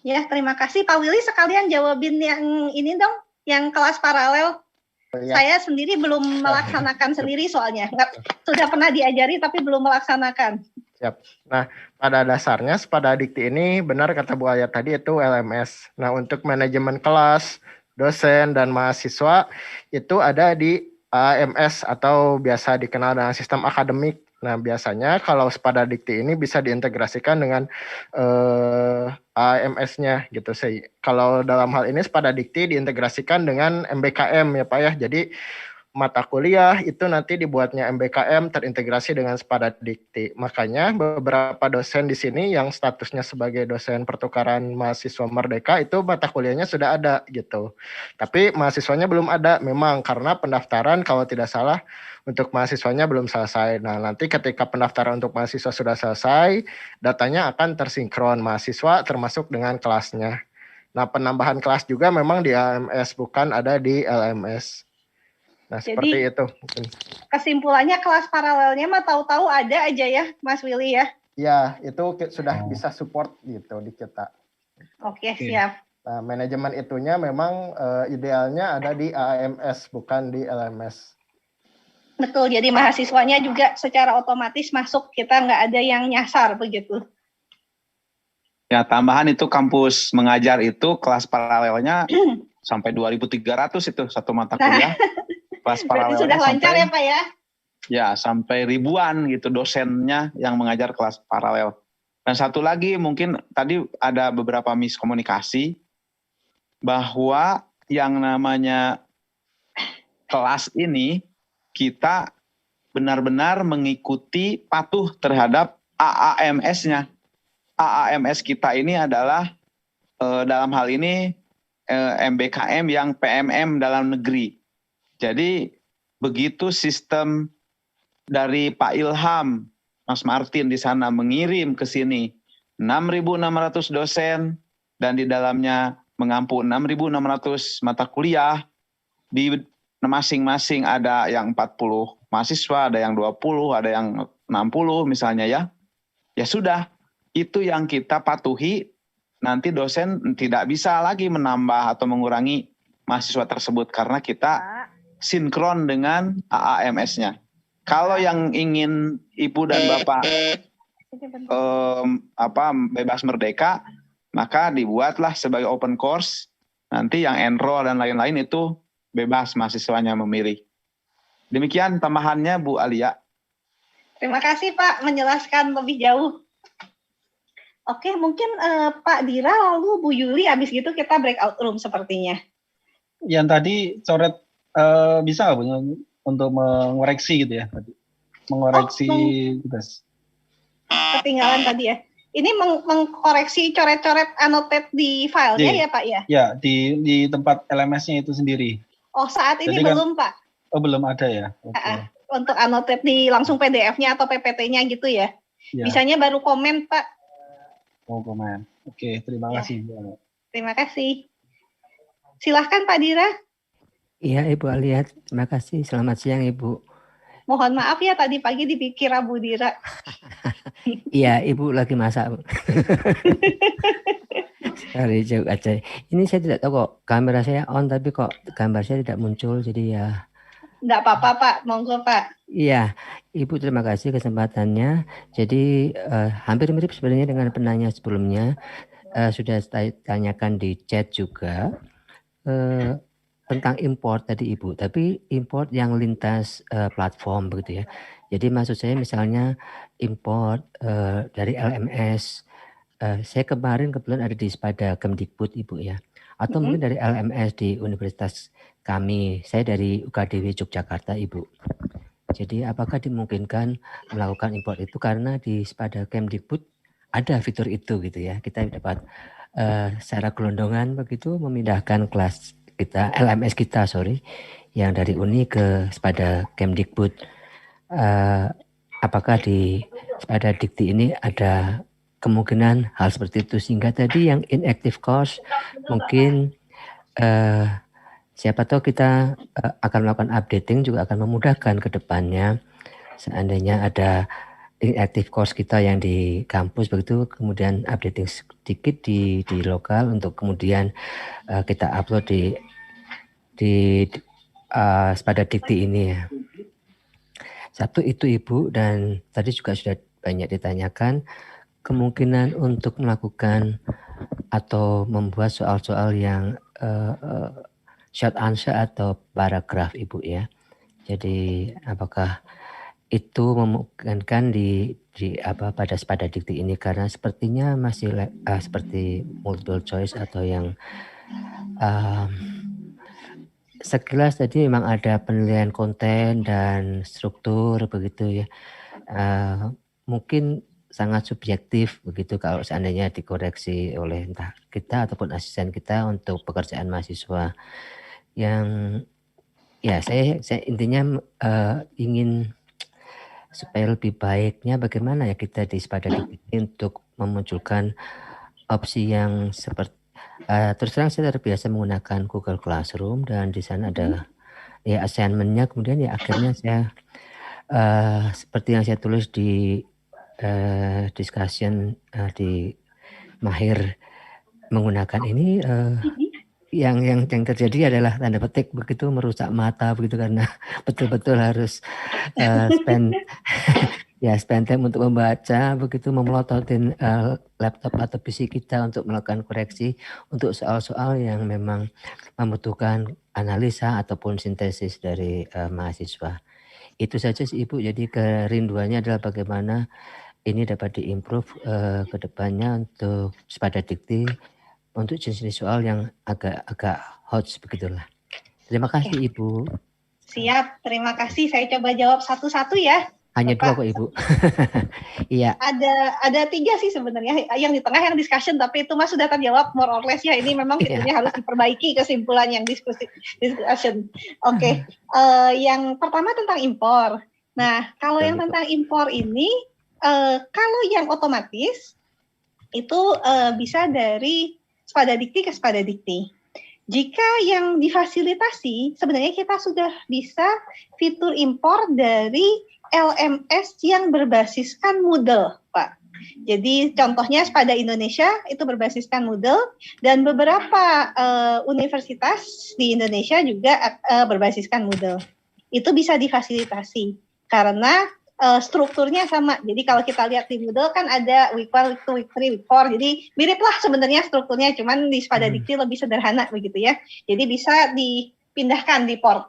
Ya, terima kasih Pak Willy, sekalian jawabin yang ini dong, yang kelas paralel. Ya. Saya sendiri belum melaksanakan sendiri soalnya. Sudah pernah diajari tapi belum melaksanakan. Siap. Nah, pada dasarnya Spada Dikti ini benar kata Bu Aya tadi itu LMS. Nah, untuk manajemen kelas, dosen, dan mahasiswa itu ada di AMS atau biasa dikenal dengan sistem akademik. Nah, biasanya kalau Spada Dikti ini bisa diintegrasikan dengan AMS-nya gitu sih. Kalau dalam hal ini Spada Dikti diintegrasikan dengan MBKM ya Pak ya. Jadi mata kuliah itu nanti dibuatnya MBKM terintegrasi dengan Spada Dikti. Makanya beberapa dosen di sini yang statusnya sebagai dosen pertukaran mahasiswa merdeka itu mata kuliahnya sudah ada gitu. Tapi mahasiswanya belum ada memang karena pendaftaran kalau tidak salah untuk mahasiswanya belum selesai. Nah, nanti ketika pendaftaran untuk mahasiswa sudah selesai, datanya akan tersinkron mahasiswa termasuk dengan kelasnya. Nah, penambahan kelas juga memang di AMS bukan ada di LMS. Nah, Jadi seperti itu mungkin. kesimpulannya kelas paralelnya mah tahu-tahu ada aja ya, Mas Willy ya. Ya, itu sudah bisa support gitu di kita. Oke, siap. Nah, manajemen itunya memang idealnya ada di AMS, bukan di LMS. Betul, jadi mahasiswanya juga secara otomatis masuk, kita nggak ada yang nyasar begitu. Ya, tambahan itu kampus mengajar itu kelas paralelnya sampai 2.300 itu satu mata kuliah. Kelas paralelnya sudah lancar sampai, ya Pak ya? Ya, sampai ribuan gitu dosennya yang mengajar kelas paralel. Dan satu lagi mungkin tadi ada beberapa miskomunikasi bahwa yang namanya kelas ini kita benar-benar mengikuti patuh terhadap AAMS-nya. AAMS kita ini adalah dalam hal ini MBKM yang PMM dalam negeri. Jadi begitu sistem dari Pak Ilham, Mas Martin di sana mengirim ke sini 6.600 dosen dan di dalamnya mengampu 6.600 mata kuliah, di masing-masing ada yang 40 mahasiswa, ada yang 20, ada yang 60 misalnya ya. Ya sudah, itu yang kita patuhi, nanti dosen tidak bisa lagi menambah atau mengurangi mahasiswa tersebut karena kita sinkron dengan AAMS-nya. Kalau yang ingin Ibu dan Bapak bebas merdeka, maka dibuatlah sebagai open course, nanti yang enroll dan lain-lain itu bebas mahasiswanya memilih. Demikian tambahannya Bu Alia. Terima kasih Pak, menjelaskan lebih jauh. Oke, mungkin Pak Dira lalu Bu Yuli, habis gitu kita breakout room sepertinya. Yang tadi coret bisa nggak Bu untuk mengoreksi gitu ya? Mengoreksi tugas. Ketinggalan tadi ya. Ini mengkoreksi coret-coret annotate di filenya ya Pak ya? Ya, di tempat LMS-nya itu sendiri. Oh, saat ini jadi belum Pak? Oh, belum ada ya? Okay. Untuk annotate di langsung PDF-nya atau PPT-nya gitu ya? Bisanya baru komen Pak. Oh, komen. Oke, terima kasih. Terima kasih. Silahkan Pak Dira. Iya Ibu Alia, terima kasih. Selamat siang Ibu. Mohon maaf ya tadi pagi dipikir Bu Dira. Iya Ibu lagi masak. Sorry joke aja. Ini saya tidak tahu kok kamera saya on tapi kok gambar saya tidak muncul jadi ya. Enggak apa-apa Pak, monggo Pak. Iya, Ibu terima kasih kesempatannya. Jadi hampir mirip sebenarnya dengan penanya sebelumnya. Sudah saya tanyakan di chat juga tentang import tadi Ibu. Tapi import yang lintas platform begitu ya. Jadi maksud saya misalnya import dari LMS. Saya kemarin kebetulan ada di Spada Kemdikbud Ibu ya. Atau mungkin dari LMS di Universitas kami. Saya dari UKDW Yogyakarta Ibu. Jadi apakah dimungkinkan melakukan import itu karena di Spada Kemdikbud ada fitur itu gitu ya. Kita dapat secara gelondongan begitu memindahkan kelas kita, LMS kita yang dari Uni ke Spada Kemdikbud. Apakah di Spada Dikti ini ada kemungkinan hal seperti itu sehingga tadi yang inactive course mungkin siapa tahu kita akan melakukan updating juga akan memudahkan ke depannya seandainya ada inactive course kita yang di kampus begitu kemudian updating sedikit di lokal untuk kemudian kita upload di Spada Dikti ini ya. Satu itu Ibu dan tadi juga sudah banyak ditanyakan kemungkinan untuk melakukan atau membuat soal-soal yang short answer atau paragraf Ibu ya. Jadi apakah itu memungkinkan di pada Spada Dikti ini karena sepertinya masih seperti multiple choice atau yang sekilas tadi memang ada penilaian konten dan struktur begitu ya. Mungkin sangat subjektif begitu kalau seandainya dikoreksi oleh entah kita ataupun asisten kita untuk pekerjaan mahasiswa yang ya saya intinya ingin supaya lebih baiknya bagaimana ya kita di Spada Dikti untuk memunculkan opsi yang seperti terus terang saya terbiasa menggunakan Google Classroom dan di sana ada ya assignment-nya, kemudian ya akhirnya saya seperti yang saya tulis di discussion di Mahir menggunakan ini, yang terjadi adalah tanda petik begitu merusak mata begitu, karena betul-betul harus spend time untuk membaca begitu, memelototin laptop atau PC kita untuk melakukan koreksi untuk soal-soal yang memang membutuhkan analisa ataupun sintesis dari mahasiswa. Itu saja sih Ibu. Jadi kerinduannya adalah bagaimana ini dapat diimprove ke depannya untuk Sepada Dikti untuk jenis-jenis soal yang agak hot begitulah. Terima kasih Ibu. Siap, terima kasih. Saya coba jawab satu-satu ya. Hanya Bapak. 2 kok Ibu. Iya. Ada 3 sih sebenarnya. Yang di tengah yang discussion, tapi itu Mas sudah terjawab more or less ya. Ini memang fiturnya harus diperbaiki kesimpulan yang discussion. Oke. Yang pertama tentang impor. Nah, kalau yang tentang impor ini, kalau yang otomatis itu bisa dari Sepada Dikti ke Sepada Dikti. Jika yang difasilitasi, sebenarnya kita sudah bisa fitur impor dari LMS yang berbasiskan Moodle, Pak. Jadi contohnya Sepada Indonesia itu berbasiskan Moodle, dan beberapa universitas di Indonesia juga berbasiskan Moodle. Itu bisa difasilitasi karena strukturnya sama. Jadi kalau kita lihat di Moodle kan ada week 1, week 2, week 3, week 4. Jadi miriplah sebenarnya strukturnya, cuman di Sepada Dikti lebih sederhana begitu ya. Jadi bisa dipindahkan di port.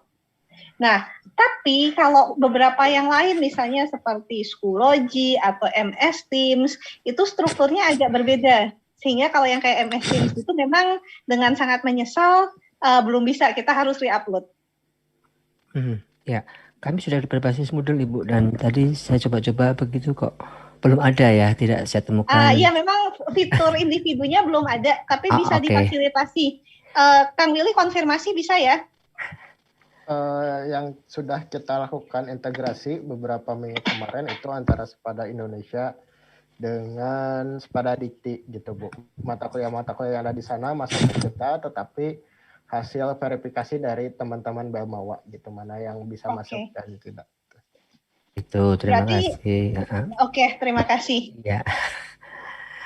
Nah, tapi kalau beberapa yang lain misalnya seperti Schoology atau MS Teams, itu strukturnya agak berbeda. Sehingga kalau yang kayak MS Teams itu memang dengan sangat menyesal belum bisa, kita harus re-upload. Ya. Kami sudah berbasis Moodle Ibu, dan tadi saya coba-coba begitu kok belum ada ya, tidak saya temukan. Iya, memang fitur individunya belum ada, tapi bisa difasilitasi. Kang Willy konfirmasi bisa ya? Yang sudah kita lakukan integrasi beberapa minggu kemarin itu antara Sepada Indonesia dengan Sepada Dikti gitu Bu. Mata kuliah yang ada di sana masuk ke kita, tetapi hasil verifikasi dari teman-teman Belmawa gitu, mana yang bisa masuk dan tidak. Itu, terima kasih. Oke, terima kasih. Ya.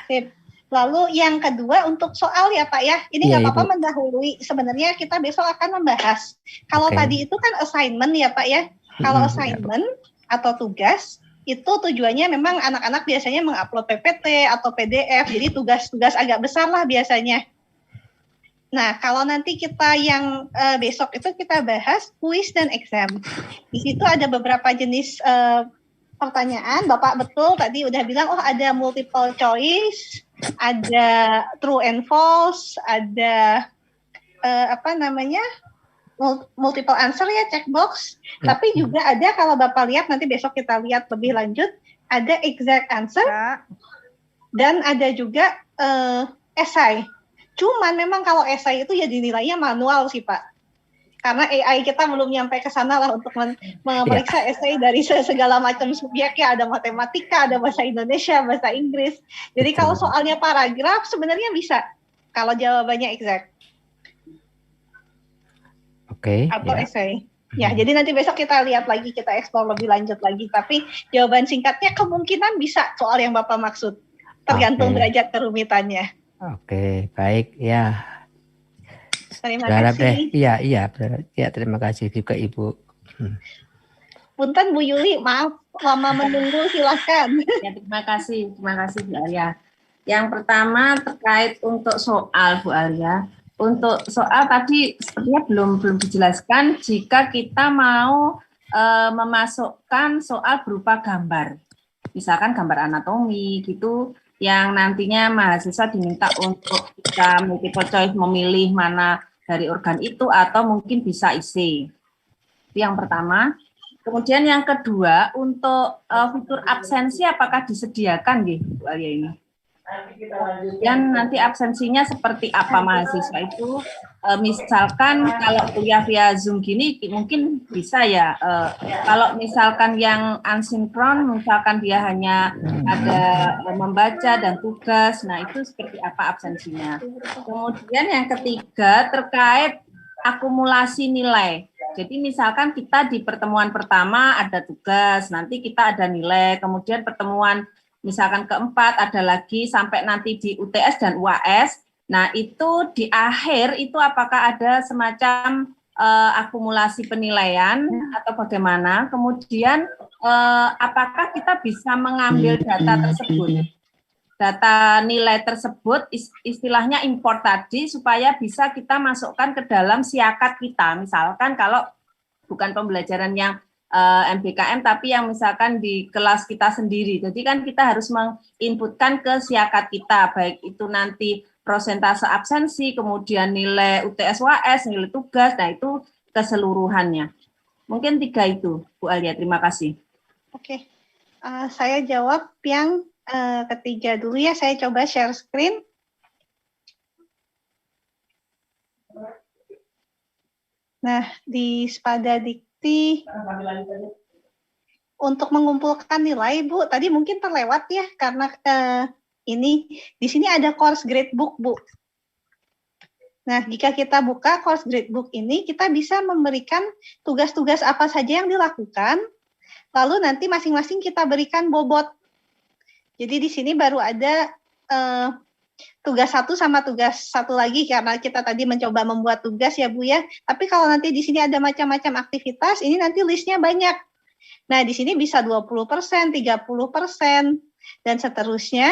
Sip. Lalu yang kedua untuk soal ya Pak ya, ini nggak apa-apa mendahului. Sebenarnya kita besok akan membahas. Kalau tadi itu kan assignment ya Pak ya. Kalau assignment atau tugas itu tujuannya memang anak-anak biasanya mengupload PPT atau PDF, jadi tugas-tugas agak besar lah biasanya. Nah, kalau nanti kita yang besok itu kita bahas quiz dan exam. Di situ ada beberapa jenis pertanyaan. Bapak betul tadi udah bilang, oh ada multiple choice, ada true and false, ada multiple answer ya, checkbox. Tapi juga ada, kalau Bapak lihat nanti besok kita lihat lebih lanjut, ada exact answer dan ada juga essay. Cuman memang kalau esai itu ya dinilainya manual sih Pak. Karena AI kita belum nyampe ke sana lah untuk memeriksa esai dari segala macam subjeknya. Ada matematika, ada bahasa Indonesia, bahasa Inggris. Jadi kalau soalnya paragraf sebenarnya bisa. Kalau jawabannya exact. Atau esai. Ya, jadi nanti besok kita lihat lagi, kita explore lebih lanjut lagi. Tapi jawaban singkatnya kemungkinan bisa soal yang Bapak maksud. Tergantung derajat kerumitannya. Oke, baik ya. Terima kasih. Iya, terima kasih juga Ibu. Punten Bu Yuli, maaf lama menunggu, silakan. Ya, terima kasih Bu Alia. Yang pertama terkait untuk soal Bu Alia. Untuk soal tadi sepertinya belum dijelaskan jika kita mau memasukkan soal berupa gambar. Misalkan gambar anatomi gitu, yang nantinya mahasiswa diminta untuk bisa multiple choice memilih mana dari organ itu atau mungkin bisa isi. Itu yang pertama. Kemudian yang kedua, untuk fitur absensi apakah disediakan Bu Alia ini? Dan nanti absensinya seperti apa mahasiswa itu? Misalkan kalau kuliah via Zoom gini mungkin bisa ya. Kalau misalkan yang asinkron, misalkan dia hanya ada membaca dan tugas, nah itu seperti apa absensinya. Kemudian yang ketiga terkait akumulasi nilai. Jadi misalkan kita di pertemuan pertama ada tugas, nanti kita ada nilai, kemudian pertemuan misalkan keempat ada lagi sampai nanti di UTS dan UAS. Nah itu di akhir itu apakah ada semacam akumulasi penilaian atau bagaimana? Kemudian apakah kita bisa mengambil data tersebut? Data nilai tersebut istilahnya import tadi supaya bisa kita masukkan ke dalam siakat kita. Misalkan kalau bukan pembelajaran yang MBKM tapi yang misalkan di kelas kita sendiri. Jadi kan kita harus menginputkan ke siakat kita, baik itu nanti prosentase absensi, kemudian nilai UTS UAS, nilai tugas, nah itu keseluruhannya. Mungkin 3 itu, Bu Alia. Terima kasih. Oke, saya jawab yang ketiga dulu ya, saya coba share screen. Nah, di Spada Dikti, untuk mengumpulkan nilai, Bu, tadi mungkin terlewat ya, karena ini, di sini ada course gradebook, Bu. Nah, jika kita buka course gradebook ini, kita bisa memberikan tugas-tugas apa saja yang dilakukan, lalu nanti masing-masing kita berikan bobot. Jadi di sini baru ada tugas 1 sama tugas 1 lagi karena kita tadi mencoba membuat tugas ya Bu ya. Tapi kalau nanti di sini ada macam-macam aktivitas, ini nanti listnya banyak. Nah di sini bisa 20%, 30%, dan seterusnya.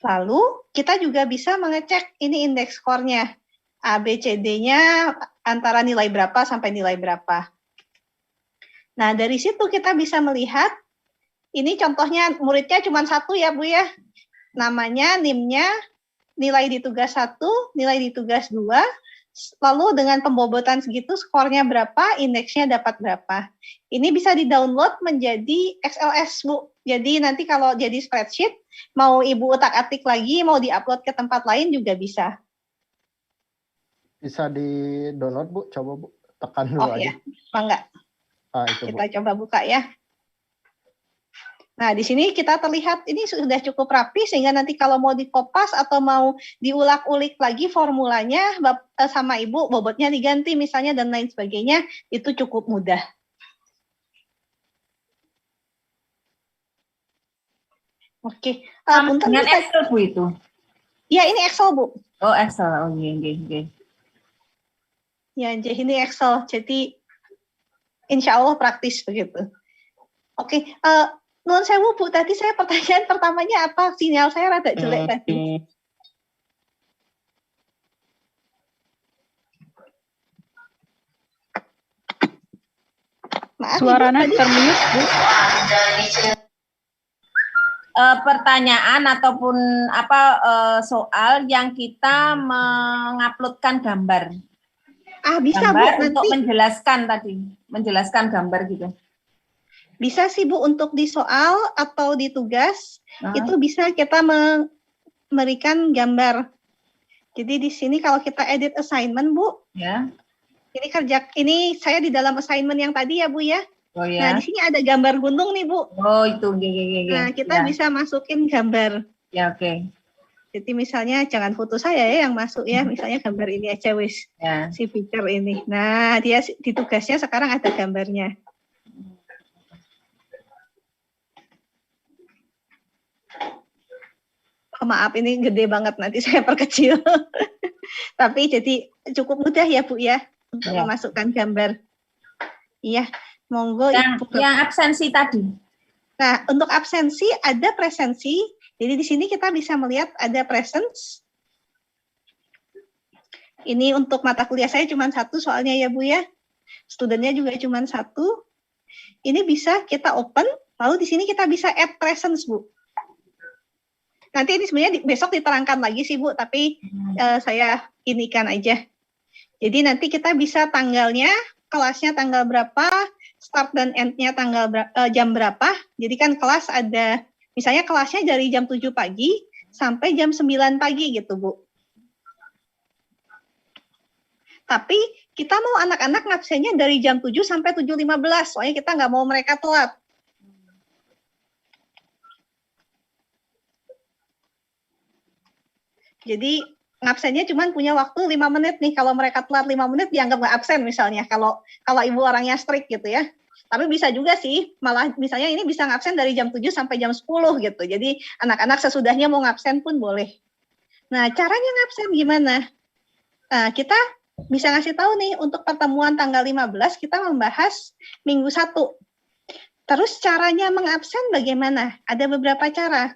Lalu kita juga bisa mengecek ini indeks skornya. A, B, C, D-nya antara nilai berapa sampai nilai berapa. Nah dari situ kita bisa melihat, ini contohnya muridnya cuma 1 ya Bu ya. Namanya, NIM-nya, nilai di tugas 1, nilai di tugas 2, lalu dengan pembobotan segitu skornya berapa, indeksnya dapat berapa. Ini bisa di-download menjadi XLS Bu. Jadi nanti kalau jadi spreadsheet, mau Ibu utak-atik lagi, mau di-upload ke tempat lain juga bisa. Bisa di-download Bu, coba Bu, tekan dulu aja. Oh ya, enggak. Itu, kita Bu. coba buka ya. Nah, di sini kita terlihat ini sudah cukup rapi sehingga nanti kalau mau dikopas atau mau diulak-ulik lagi formulanya sama Ibu, bobotnya diganti misalnya dan lain sebagainya, itu cukup mudah. Oke. Dengan Excel Bu itu? Ya, ini Excel Bu. Oh, Excel. Oh, iya. Ya, jadi ini Excel. Jadi, insya Allah praktis begitu. Oke. Nuhun sewu Bu, tadi saya pertanyaan pertamanya apa? Sinyal saya rada jelek tadi. Maaf, Suaranya termute, Bu. Pertanyaan ataupun soal yang kita menguploadkan gambar. Bisa gambar Bu, untuk nanti menjelaskan gambar gitu. Bisa sih Bu, untuk di soal atau di tugas, itu bisa kita memberikan gambar. Jadi di sini kalau kita edit assignment Bu, ya. Ini saya di dalam assignment yang tadi ya Bu ya. Oh ya. Nah di sini ada gambar gunung nih Bu. Oh itu, Nah kita bisa masukin gambar. Ya oke. Jadi misalnya jangan foto saya ya yang masuk ya, misalnya gambar ini aja wis, si picture ini. Nah dia di tugasnya sekarang ada gambarnya. Oh, maaf ini gede banget, nanti saya perkecil. Tapi jadi cukup mudah ya Bu ya untuk memasukkan gambar. Iya, monggo. Yang absensi tadi. Nah, untuk absensi ada presensi. Jadi di sini kita bisa melihat ada presence. Ini untuk mata kuliah saya cuma 1 soalnya ya Bu ya. Studennya juga cuma 1. Ini bisa kita open, lalu di sini kita bisa add presence Bu. Nanti ini sebenarnya besok diterangkan lagi sih Bu, tapi saya inikan aja. Jadi nanti kita bisa tanggalnya, kelasnya tanggal berapa, start dan end-nya jam berapa. Jadi kan kelas ada, misalnya kelasnya dari jam 7 pagi sampai jam 9 pagi gitu Bu. Tapi kita mau anak-anak ngabsennya dari jam 7 sampai 7.15, soalnya kita nggak mau mereka telat. Jadi ngabsennya cuman punya waktu 5 menit nih. Kalau mereka telat 5 menit dianggap nggak absen misalnya. Kalau ibu orangnya strict gitu ya. Tapi bisa juga sih, malah misalnya ini bisa ngabsen dari jam 7 sampai jam 10 gitu. Jadi anak-anak sesudahnya mau ngabsen pun boleh. Nah, caranya ngabsen gimana? Nah, kita bisa ngasih tahu nih, untuk pertemuan tanggal 15 kita membahas minggu 1. Terus caranya mengabsen bagaimana? Ada beberapa cara.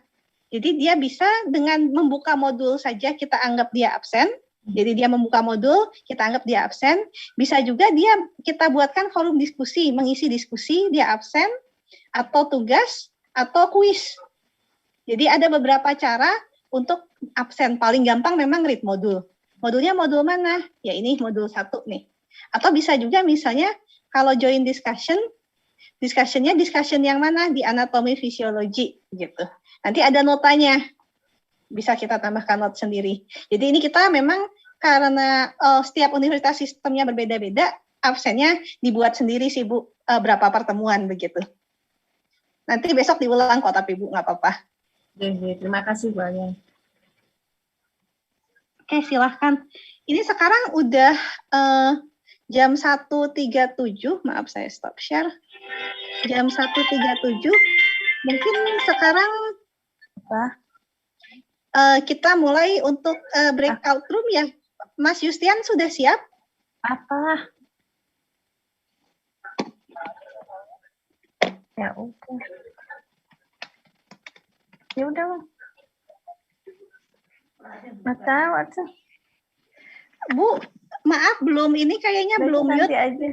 Jadi dia bisa dengan membuka modul saja kita anggap dia absen. Jadi dia membuka modul, kita anggap dia absen. Bisa juga kita buatkan forum diskusi, mengisi diskusi, dia absen, atau tugas, atau kuis. Jadi ada beberapa cara untuk absen. Paling gampang memang read modul. Modulnya modul mana? Ya ini modul 1 nih. Atau bisa juga misalnya kalau join discussion-nya discussion yang mana? Di anatomi fisiologi gitu. Nanti ada notanya. Bisa kita tambahkan not sendiri. Jadi ini kita memang karena setiap universitas sistemnya berbeda-beda, absennya dibuat sendiri sih Bu, berapa pertemuan begitu. Nanti besok diulang kok tapi Bu, nggak apa-apa. Terima kasih Bu Alia. Oke, silahkan. Ini sekarang udah jam 1.37, maaf saya stop share. Jam 1.37, mungkin sekarang kita mulai untuk breakout room ya. Mas Yustian sudah siap? Apa? Ya udah. Ya udah. Nggak tahu tuh. Bu, maaf belum ini kayaknya Udah, belum mute. aja.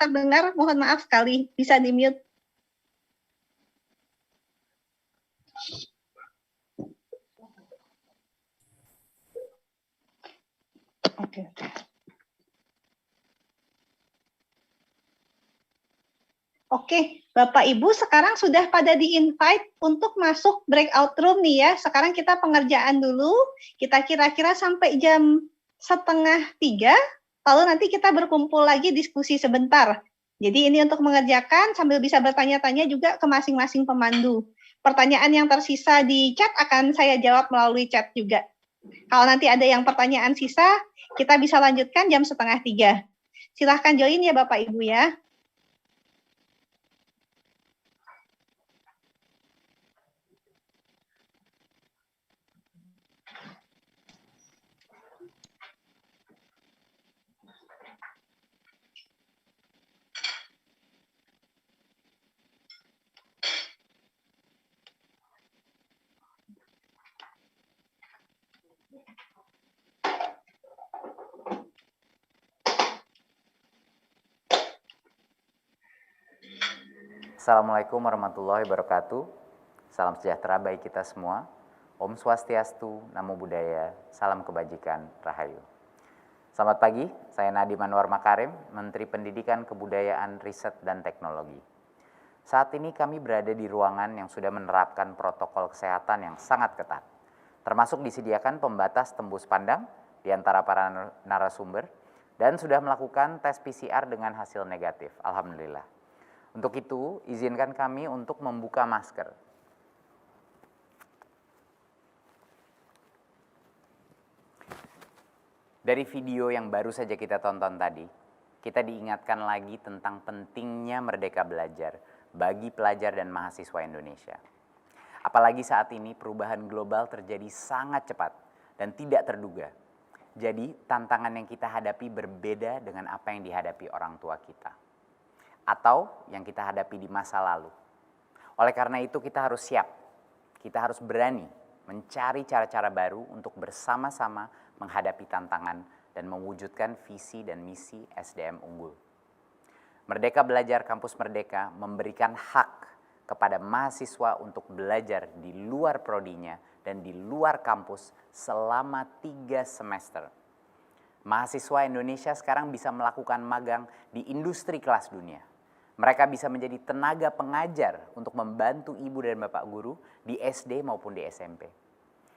Terdengar, mohon maaf sekali. Bisa di mute. Oke. Oke, Bapak Ibu sekarang sudah pada di-invite untuk masuk breakout room nih ya. Sekarang kita pengerjaan dulu. Kita kira-kira sampai jam 2:30, lalu nanti kita berkumpul lagi diskusi sebentar. Jadi ini untuk mengerjakan sambil bisa bertanya-tanya juga ke masing-masing pemandu. Pertanyaan yang tersisa di chat akan saya jawab melalui chat juga. Kalau nanti ada yang pertanyaan sisa, kita bisa lanjutkan jam 2:30. Silahkan join ya Bapak Ibu ya. Assalamualaikum warahmatullahi wabarakatuh. Salam sejahtera bagi kita semua. Om Swastiastu, Namo Buddhaya, salam kebajikan, Rahayu. Selamat pagi, saya Nadiem Anwar Makarim, Menteri Pendidikan, Kebudayaan, Riset, dan Teknologi. Saat ini kami berada di ruangan yang sudah menerapkan protokol kesehatan yang sangat ketat, termasuk disediakan pembatas tembus pandang di antara para narasumber, dan sudah melakukan tes PCR dengan hasil negatif, Alhamdulillah. Untuk itu, izinkan kami untuk membuka masker. Dari video yang baru saja kita tonton tadi, kita diingatkan lagi tentang pentingnya merdeka belajar bagi pelajar dan mahasiswa Indonesia. Apalagi saat ini perubahan global terjadi sangat cepat dan tidak terduga. Jadi tantangan yang kita hadapi berbeda dengan apa yang dihadapi orang tua kita atau yang kita hadapi di masa lalu. Oleh karena itu kita harus siap, kita harus berani mencari cara-cara baru untuk bersama-sama menghadapi tantangan dan mewujudkan visi dan misi SDM unggul. Merdeka Belajar Kampus Merdeka memberikan hak kepada mahasiswa untuk belajar di luar prodinya dan di luar kampus selama 3 semester. Mahasiswa Indonesia sekarang bisa melakukan magang di industri kelas dunia. Mereka bisa menjadi tenaga pengajar untuk membantu ibu dan bapak guru di SD maupun di SMP.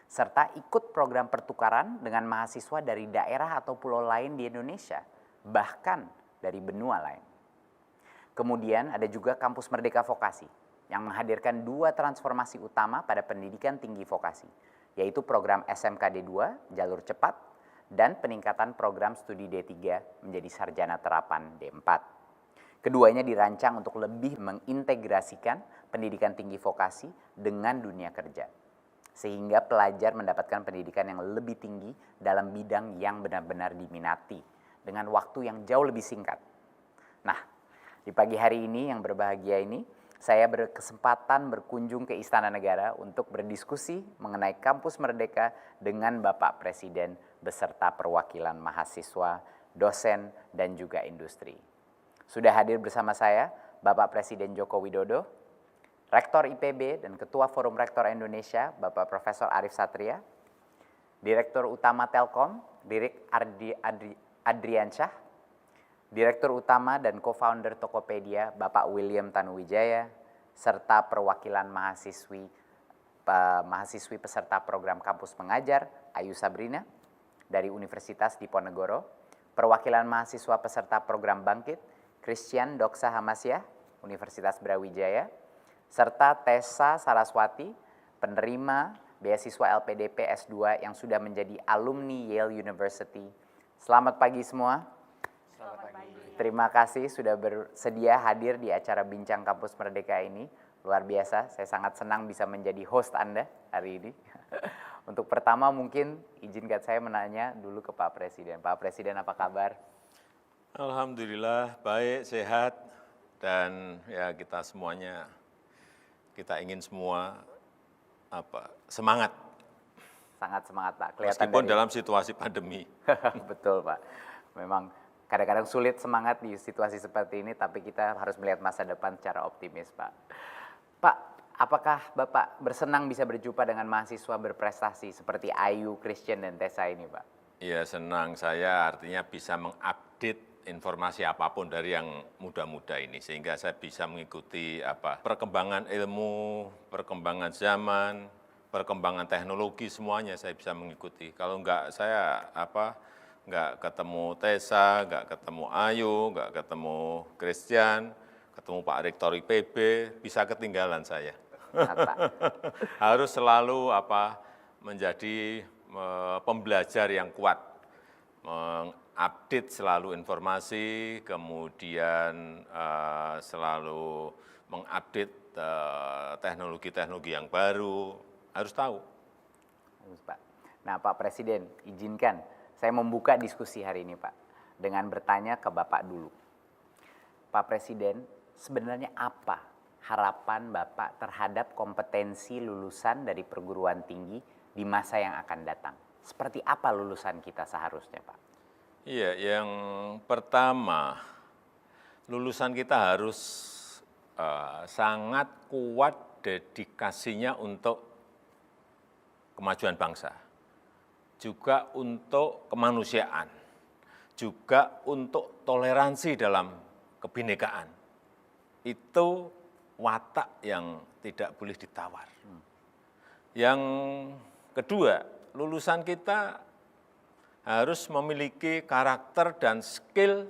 Serta ikut program pertukaran dengan mahasiswa dari daerah atau pulau lain di Indonesia, bahkan dari benua lain. Kemudian ada juga Kampus Merdeka Vokasi yang menghadirkan 2 transformasi utama pada pendidikan tinggi vokasi, yaitu program SMKD 2, jalur cepat, dan peningkatan program studi D3 menjadi sarjana terapan D4. Keduanya dirancang untuk lebih mengintegrasikan pendidikan tinggi vokasi dengan dunia kerja, sehingga pelajar mendapatkan pendidikan yang lebih tinggi dalam bidang yang benar-benar diminati dengan waktu yang jauh lebih singkat. Nah, di pagi hari ini yang berbahagia ini, saya berkesempatan berkunjung ke Istana Negara untuk berdiskusi mengenai Kampus Merdeka dengan Bapak Presiden beserta perwakilan mahasiswa, dosen, dan juga industri. Sudah hadir bersama saya Bapak Presiden Joko Widodo, Rektor IPB dan Ketua Forum Rektor Indonesia, Bapak Profesor Arif Satria, Direktur Utama Telkom, Dirik Adriansyah, Direktur Utama dan Co-founder Tokopedia, Bapak William Tanuwijaya, serta perwakilan mahasiswi peserta program Kampus Mengajar, Ayu Sabrina, dari Universitas Diponegoro, perwakilan mahasiswa peserta program Bangkit, Christian Doksa Hamasyah, Universitas Brawijaya, serta Tessa Saraswati, penerima beasiswa LPDP S2 yang sudah menjadi alumni Yale University. Selamat pagi semua. Terima kasih sudah bersedia hadir di acara Bincang Kampus Merdeka ini. Luar biasa, saya sangat senang bisa menjadi host Anda hari ini. Untuk pertama mungkin izinkan saya menanya dulu ke Pak Presiden. Pak Presiden, apa kabar? Alhamdulillah, baik, sehat, dan ya kita semuanya, kita ingin semua semangat. Sangat semangat, Pak. Kelihatan meskipun dalam situasi pandemi. Betul, Pak. Memang kadang-kadang sulit semangat di situasi seperti ini, tapi kita harus melihat masa depan secara optimis, Pak. Pak, apakah Bapak bersenang bisa berjumpa dengan mahasiswa berprestasi seperti Ayu, Christian, dan Tessa ini, Pak? Iya, senang. Saya artinya bisa mengupdate informasi apapun dari yang muda-muda ini, sehingga saya bisa mengikuti perkembangan ilmu, perkembangan zaman, perkembangan teknologi, semuanya saya bisa mengikuti. Kalau enggak, saya nggak ketemu Tessa, nggak ketemu Ayu, nggak ketemu Christian, ketemu Pak Rektor IPB, bisa ketinggalan saya. Harus selalu menjadi pembelajar yang kuat, mengupdate selalu informasi, kemudian selalu mengupdate teknologi-teknologi yang baru, harus tahu. Harus, Pak. Nah, Pak Presiden, izinkan saya membuka diskusi hari ini, Pak, dengan bertanya ke Bapak dulu. Pak Presiden, sebenarnya apa harapan Bapak terhadap kompetensi lulusan dari perguruan tinggi di masa yang akan datang? Seperti apa lulusan kita seharusnya, Pak? Iya, yang pertama, lulusan kita harus sangat kuat dedikasinya untuk kemajuan bangsa, juga untuk kemanusiaan, juga untuk toleransi dalam kebinekaan. Itu watak yang tidak boleh ditawar. Yang kedua, lulusan kita harus memiliki karakter dan skill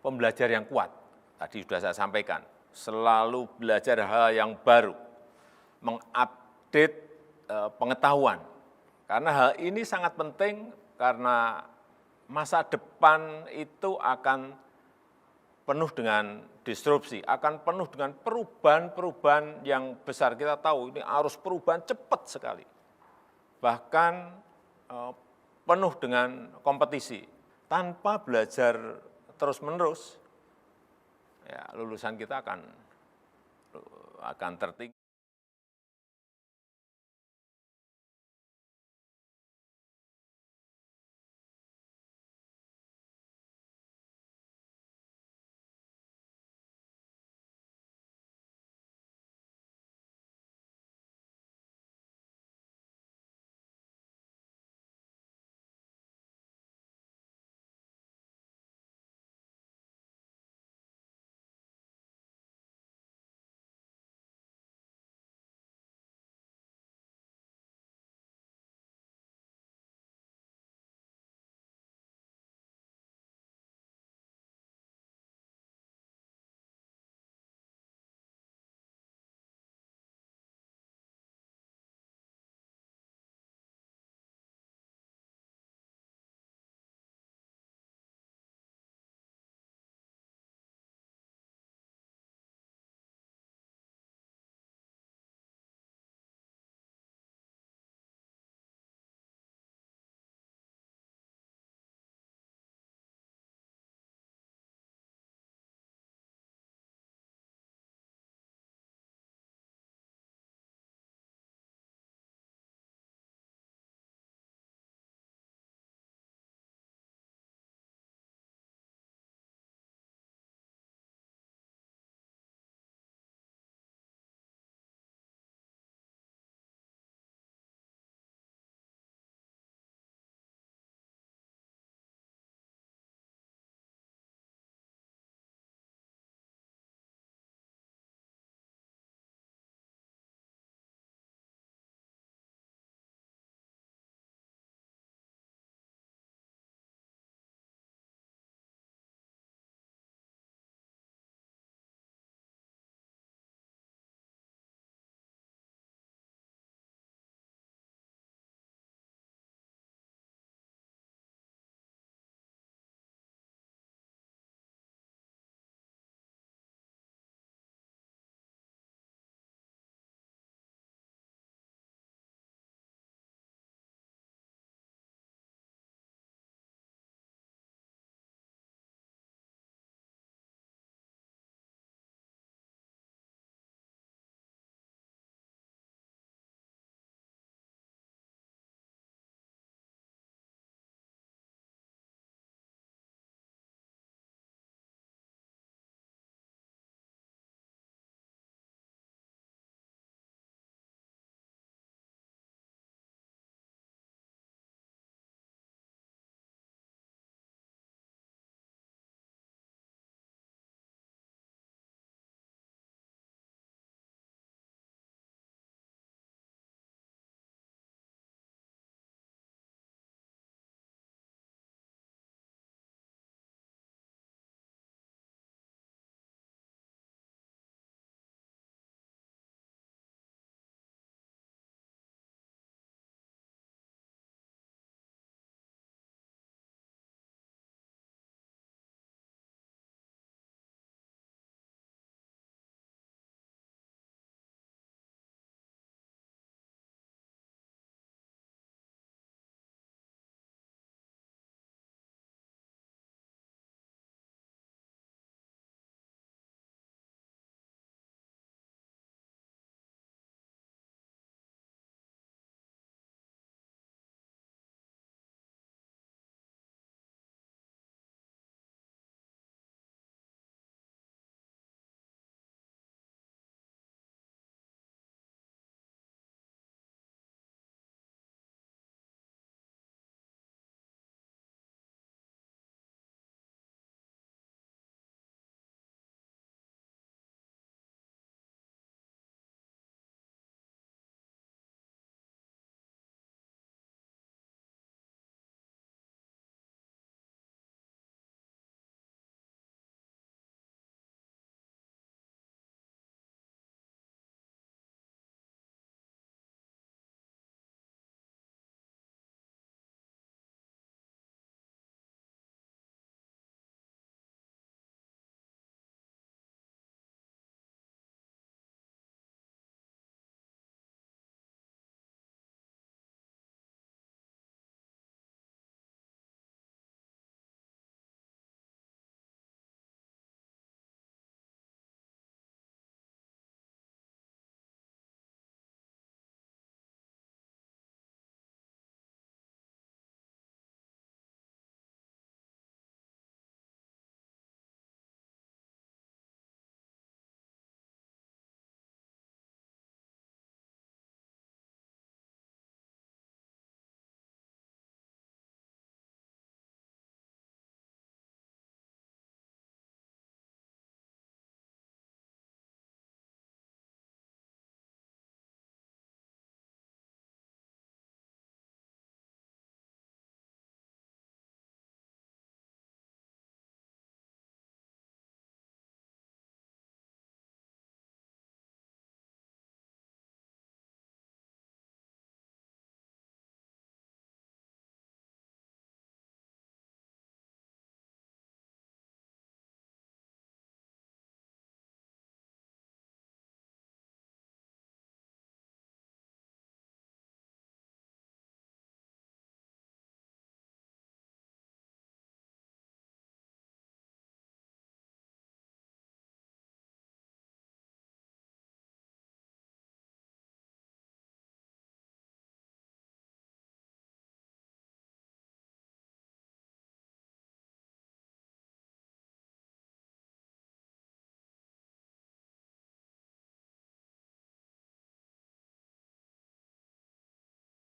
pembelajar yang kuat. Tadi sudah saya sampaikan, selalu belajar hal yang baru, mengupdate pengetahuan. Karena hal ini sangat penting karena masa depan itu akan penuh dengan disrupsi, akan penuh dengan perubahan-perubahan yang besar. Kita tahu ini arus perubahan cepat sekali. Bahkan penuh dengan kompetisi. Tanpa belajar terus-menerus, ya, lulusan kita akan tertinggal.